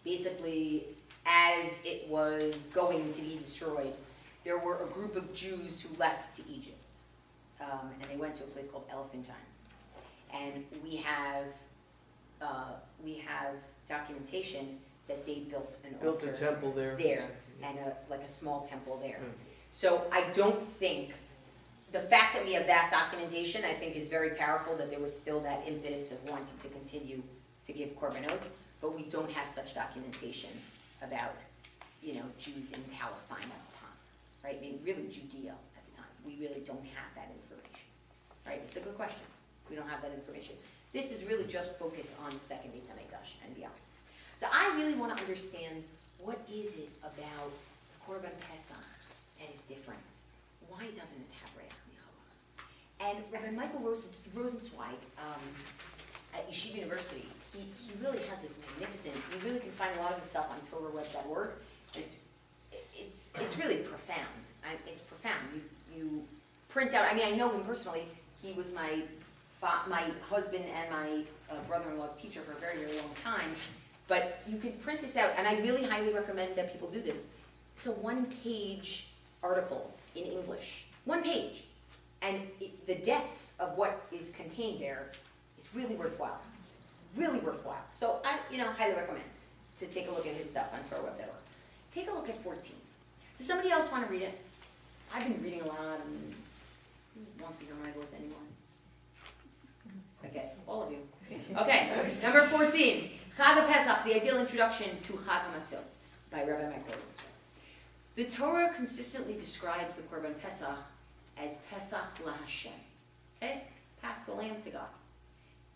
basically, as it was going to be destroyed, there were a group of Jews who left to Egypt, and they went to a place called Elephantine. And we have documentation that they built an Built altar a temple there. and it's like a small temple there. So I don't think. The fact that we have that documentation, I think, is very powerful, that there was still that impetus of wanting to continue to give korbanot, but we don't have such documentation about, Jews in Palestine at the time, right? I mean, really Judea at the time. We really don't have that information, right? It's a good question. We don't have that information. This is really just focused on the second Beit HaMikdash and beyond. So I really want to understand, what is it about Korban Pesach that is different? Why doesn't it have reach nichoach? And Rabbi Michael Rosenzweig at Yeshiva University, he really has this magnificent. You really can find a lot of his stuff on TorahWeb.org. It's really profound. It's profound. You print out. I mean, I know him personally. He was my husband and my brother-in-law's teacher for a very, very long time. But you can print this out, and I really highly recommend that people do this. It's a one-page article in English, one page, and the depths of what is contained there is really worthwhile, So I, highly recommend to take a look at his stuff on TorahWeb.org. Take a look at 14. Does somebody else want to read it? I've been reading a lot, and this is once a year when I goes anyone. I guess all of you. Okay, number 14, Chag HaPesach, the ideal introduction to Chag HaMatzot by Rabbi Michael Rosenzweig. The Torah consistently describes the Korban Pesach as Pesach LaHashem, okay? Paschal lamb to God,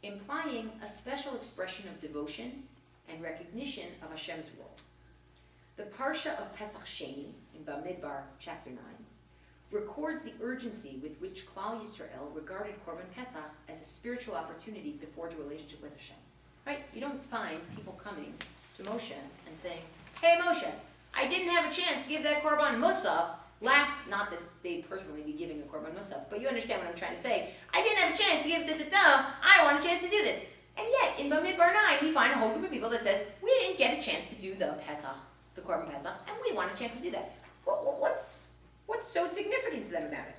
implying a special expression of devotion and recognition of Hashem's role. The Parsha of Pesach Sheni in Bamidbar, chapter 9, records the urgency with which Klal Yisrael regarded Korban Pesach as a spiritual opportunity to forge a relationship with Hashem. Right? You don't find people coming to Moshe and saying, "Hey Moshe, I didn't have a chance to give that Korban Musaf last," not that they'd personally be giving a Korban Musaf, but you understand what I'm trying to say. "I didn't have a chance to give I want a chance to do this." And yet, in Bamidbar 9, we find a whole group of people that says, "We didn't get a chance to do the Pesach, the Korban Pesach, and we want a chance to do that." What's so significant to them about it?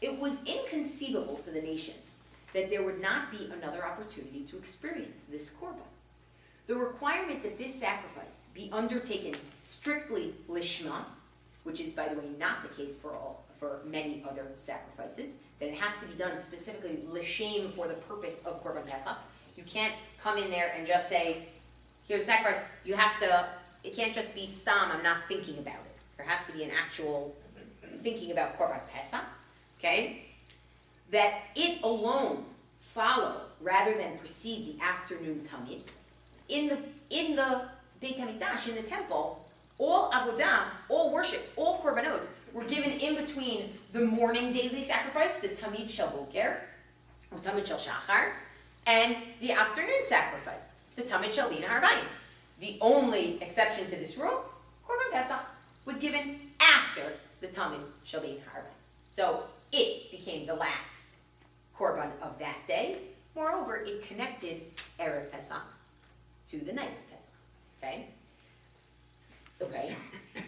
It was inconceivable to the nation that there would not be another opportunity to experience this Korban. The requirement that this sacrifice be undertaken strictly lishma which is, by the way, not the case for many other sacrifices, that it has to be done specifically l'shem, for the purpose of Korban Pesach. You can't come in there and just say, here's sacrifice. You have to, it can't just be stam, I'm not thinking about it. There has to be an actual thinking about Korban Pesach, okay? That it alone follow rather than precede the afternoon tamid. In the Beit HaMikdash, in the temple, all avodah, all worship, all korbanot were given in between the morning daily sacrifice, the tamid shel boker, or tamid shel shachar, and the afternoon sacrifice, the tamid shel bin harbayim. The only exception to this rule, Korban Pesach, was given after the tamid shel bin harbayim. So it became the last korban of that day. Moreover, it connected Erev Pesach to the night of Pesach. Okay?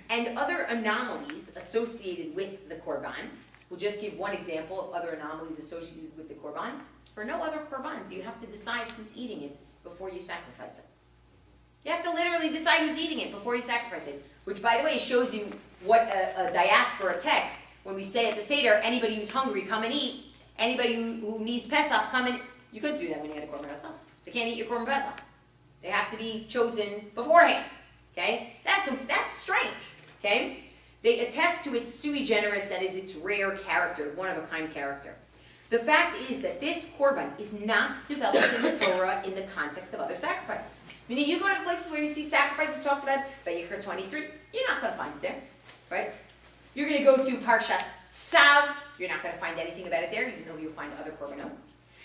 And other anomalies associated with the korban. We'll just give one example of other anomalies associated with the korban. For no other korban do you have to decide who's eating it before you sacrifice it. You have to literally decide who's eating it before you sacrifice it. Which, by the way, shows you what a diaspora text, when we say at the Seder, anybody who's hungry, come and eat. Anybody who needs Pesach, come and... You couldn't do that when you had a Korban Pesach. They can't eat your Korban Pesach. They have to be chosen beforehand. Okay? That's strange. Okay? They attest to its sui generis, that is its rare character, one-of-a-kind character. The fact is that this Korban is not developed in the Torah in the context of other sacrifices. Meaning, you go to the places where you see sacrifices talked about, Vayikra 23, you're not going to find it there. Right? You're going to go to Parshat Tzav, you're not going to find anything about it there, even though you'll find other korbanot.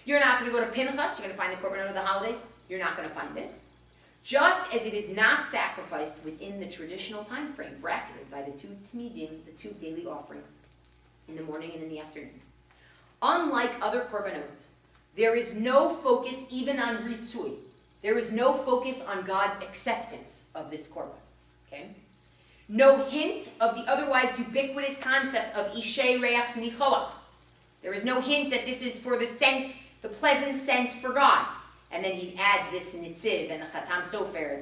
You're not going to go to Pinchas, you're going to find the korbanot of the holidays, you're not going to find this. Just as it is not sacrificed within the traditional time frame bracketed by the two tzmidim, the two daily offerings, in the morning and in the afternoon. Unlike other korbanot, there is no focus even on ritzui. There is no focus on God's acceptance of this korban. Okay? No hint of the otherwise ubiquitous concept of Ishei Reach Nichoach. There is no hint that this is for the scent, the pleasant scent for God. And then he adds this Nitziv and the Chatam Sofer,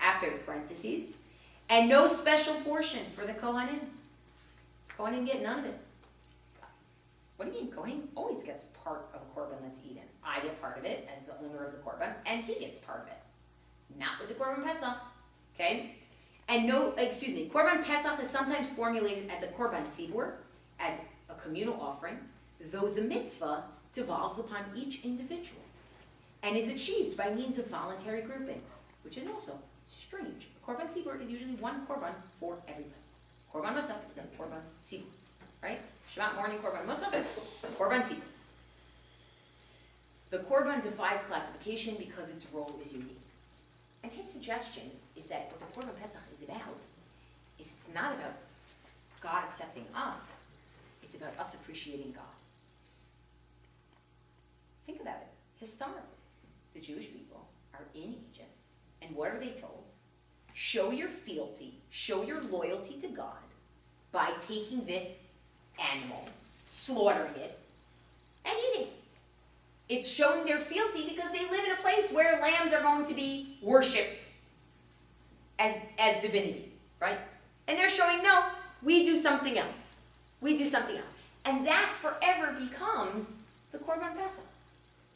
after the parentheses. And no special portion for the Kohanim. Kohanim get none of it. What do you mean? Kohen always gets part of a korban that's eaten. I get part of it as the owner of the korban, and he gets part of it. Not with the Korban Pesach. Okay? And Korban Pesach is sometimes formulated as a Korban Tzibur, as a communal offering, though the mitzvah devolves upon each individual and is achieved by means of voluntary groupings, which is also strange. A Korban Tzibur is usually one Korban for everybody. Korban Musaf is a Korban Tzibur, right? Shabbat morning Korban Musaf, Korban Tzibur. The Korban defies classification because its role is unique. And his suggestion is that what the Korban Pesach is about is it's not about God accepting us, it's about us appreciating God. Think about it. Historically, the Jewish people are in Egypt, and what are they told? Show your fealty, show your loyalty to God by taking this animal, slaughtering it, and eating it. It's showing their fealty because they live in a place where lambs are going to be worshipped as divinity, right? And they're showing, no, we do something else. We do something else. And that forever becomes the Korban Pesach.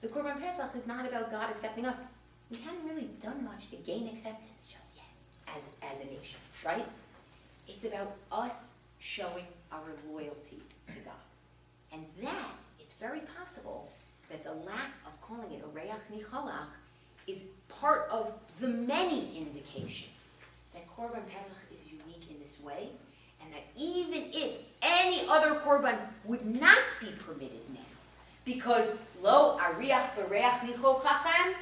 The Korban Pesach is not about God accepting us. We haven't really done much to gain acceptance just yet as a nation, right? It's about us showing our loyalty to God. And that, it's very possible that the lack of calling it a Reach Nicholach is part of the many indications that Korban Pesach is unique in this way, and that even if any other Korban would not be permitted now, because lo ariach bereach nichochachem,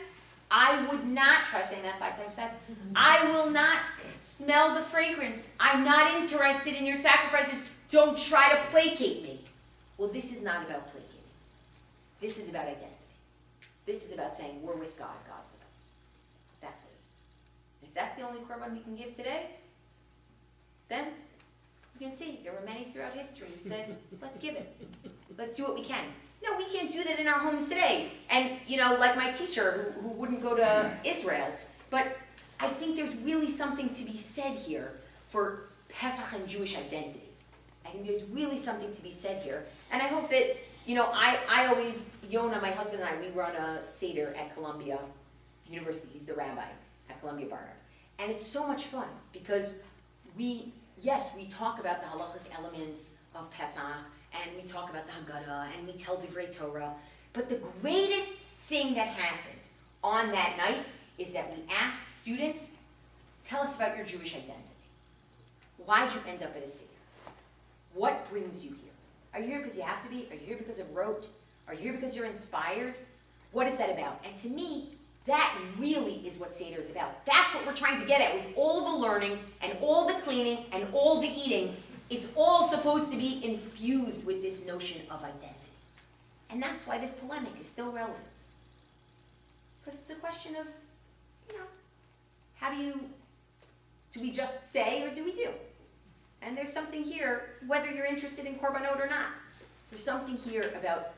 I would not, try saying that 5 times fast, I will not smell the fragrance. I'm not interested in your sacrifices. Don't try to placate me. Well, this is not about placating. This is about identity. This is about saying we're with God, God's with us. That's what it is. And if that's the only korban we can give today, then you can see there were many throughout history who said, let's give it. Let's do what we can. No, we can't do that in our homes today. And, like my teacher who wouldn't go to Israel. But I think there's really something to be said here for Pesach and Jewish identity. I think there's really something to be said here. And I hope that, you know, I always, Yona, my husband and I, we run a Seder at Columbia University. He's the rabbi at Columbia Barnard. And it's so much fun because we talk about the halachic elements of Pesach, and we talk about the Haggadah, and we tell Divrei Torah. But the greatest thing that happens on that night is that we ask students, tell us about your Jewish identity. Why'd you end up at a Seder? What brings you here? Are you here because you have to be? Are you here because of rote? Are you here because you're inspired? What is that about? And to me, that really is what Seder is about. That's what we're trying to get at with all the learning and all the cleaning and all the eating. It's all supposed to be infused with this notion of identity. And that's why this polemic is still relevant. Because it's a question of, you know, how do we just say or do we do? And there's something here, whether you're interested in korbanot or not, there's something here about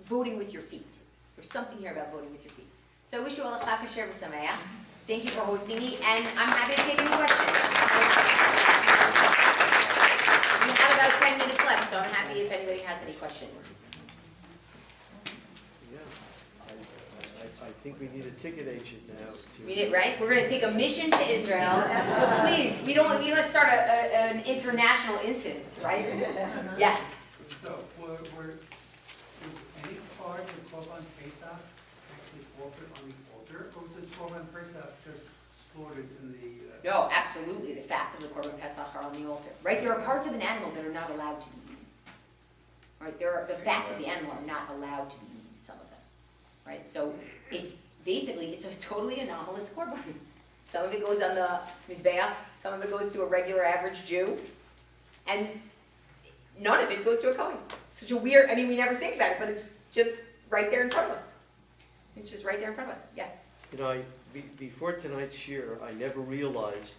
voting with your feet. There's something here about voting with your feet. So I wish you all a Chag Kasher v'Sameach. Thank you for hosting me, and I'm happy to take any questions. We have about 10 minutes left, so I'm happy if anybody has any questions. Yeah, I think we need a ticket agent now to. We did, right? We're gonna take a mission to Israel. But please, we don't start an international incident, right? Yes. So, is any part of Korban Pesach actually offered on the altar, or is it Korban Pesach just slaughtered in the? No, absolutely. The fats of the Korban Pesach are on the altar, right? There are parts of an animal that are not allowed to be eaten. Right? The fats of the animal are not allowed to be eaten, some of them. Right? So it's a totally anomalous korban. Some of it goes on the Mizbeach, some of it goes to a regular average Jew, and none of it goes to a Kohen. Such a weird, I mean, we never think about it, but it's just right there in front of us. It's just right there in front of us, yeah. You know, before tonight's year, I never realized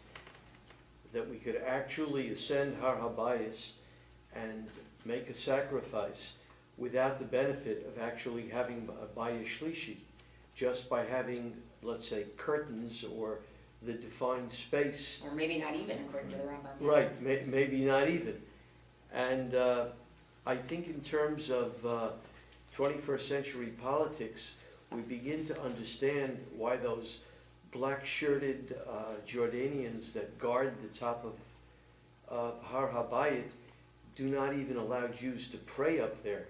that we could actually ascend Har HaBayis and make a sacrifice without the benefit of actually having a Bayis Shlishi, just by having, let's say, curtains or the defined space. Or maybe not even, according to the Rambam. Right, maybe not even. And I think in terms of 21st century politics, we begin to understand why those black-shirted Jordanians that guard the top of Har HaBayit do not even allow Jews to pray up there.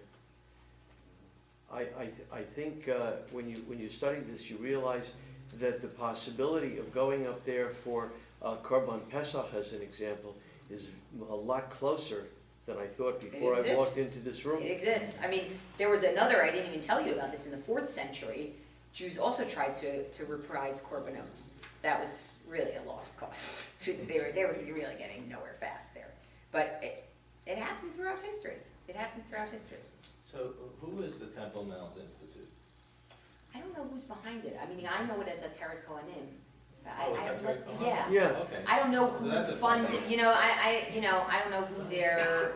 I think when you study this, you realize that the possibility of going up there for Korban Pesach, as an example, is a lot closer than I thought before I walked into this room. It exists. I mean, there was another, I didn't even tell you about this, in the 4th century, Jews also tried to reprise korbanot. That was really a lost cause. They were really getting nowhere fast there. But it happened throughout history. It happened throughout history. So who is the Temple Mount Institute? I don't know who's behind it. I mean, I know it as a Teret Kohanim. It's a Teret Kohanim? Yeah. Yeah. Okay. I don't know So who that's a funds fun it, I don't know who their,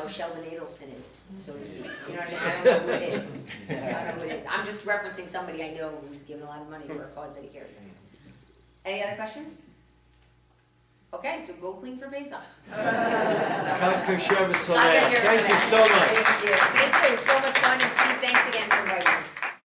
Sheldon Adelson is, so to speak. You know what I mean? I don't know who it is. I don't know who it is. I'm just referencing somebody I know who's given a lot of money for a cause that he cares about. Any other questions? Okay, so go clean for Pesach. Chag Kasher v'Sameach. Thank you so much. Thank you. So much fun, and Steve, thanks again for inviting me.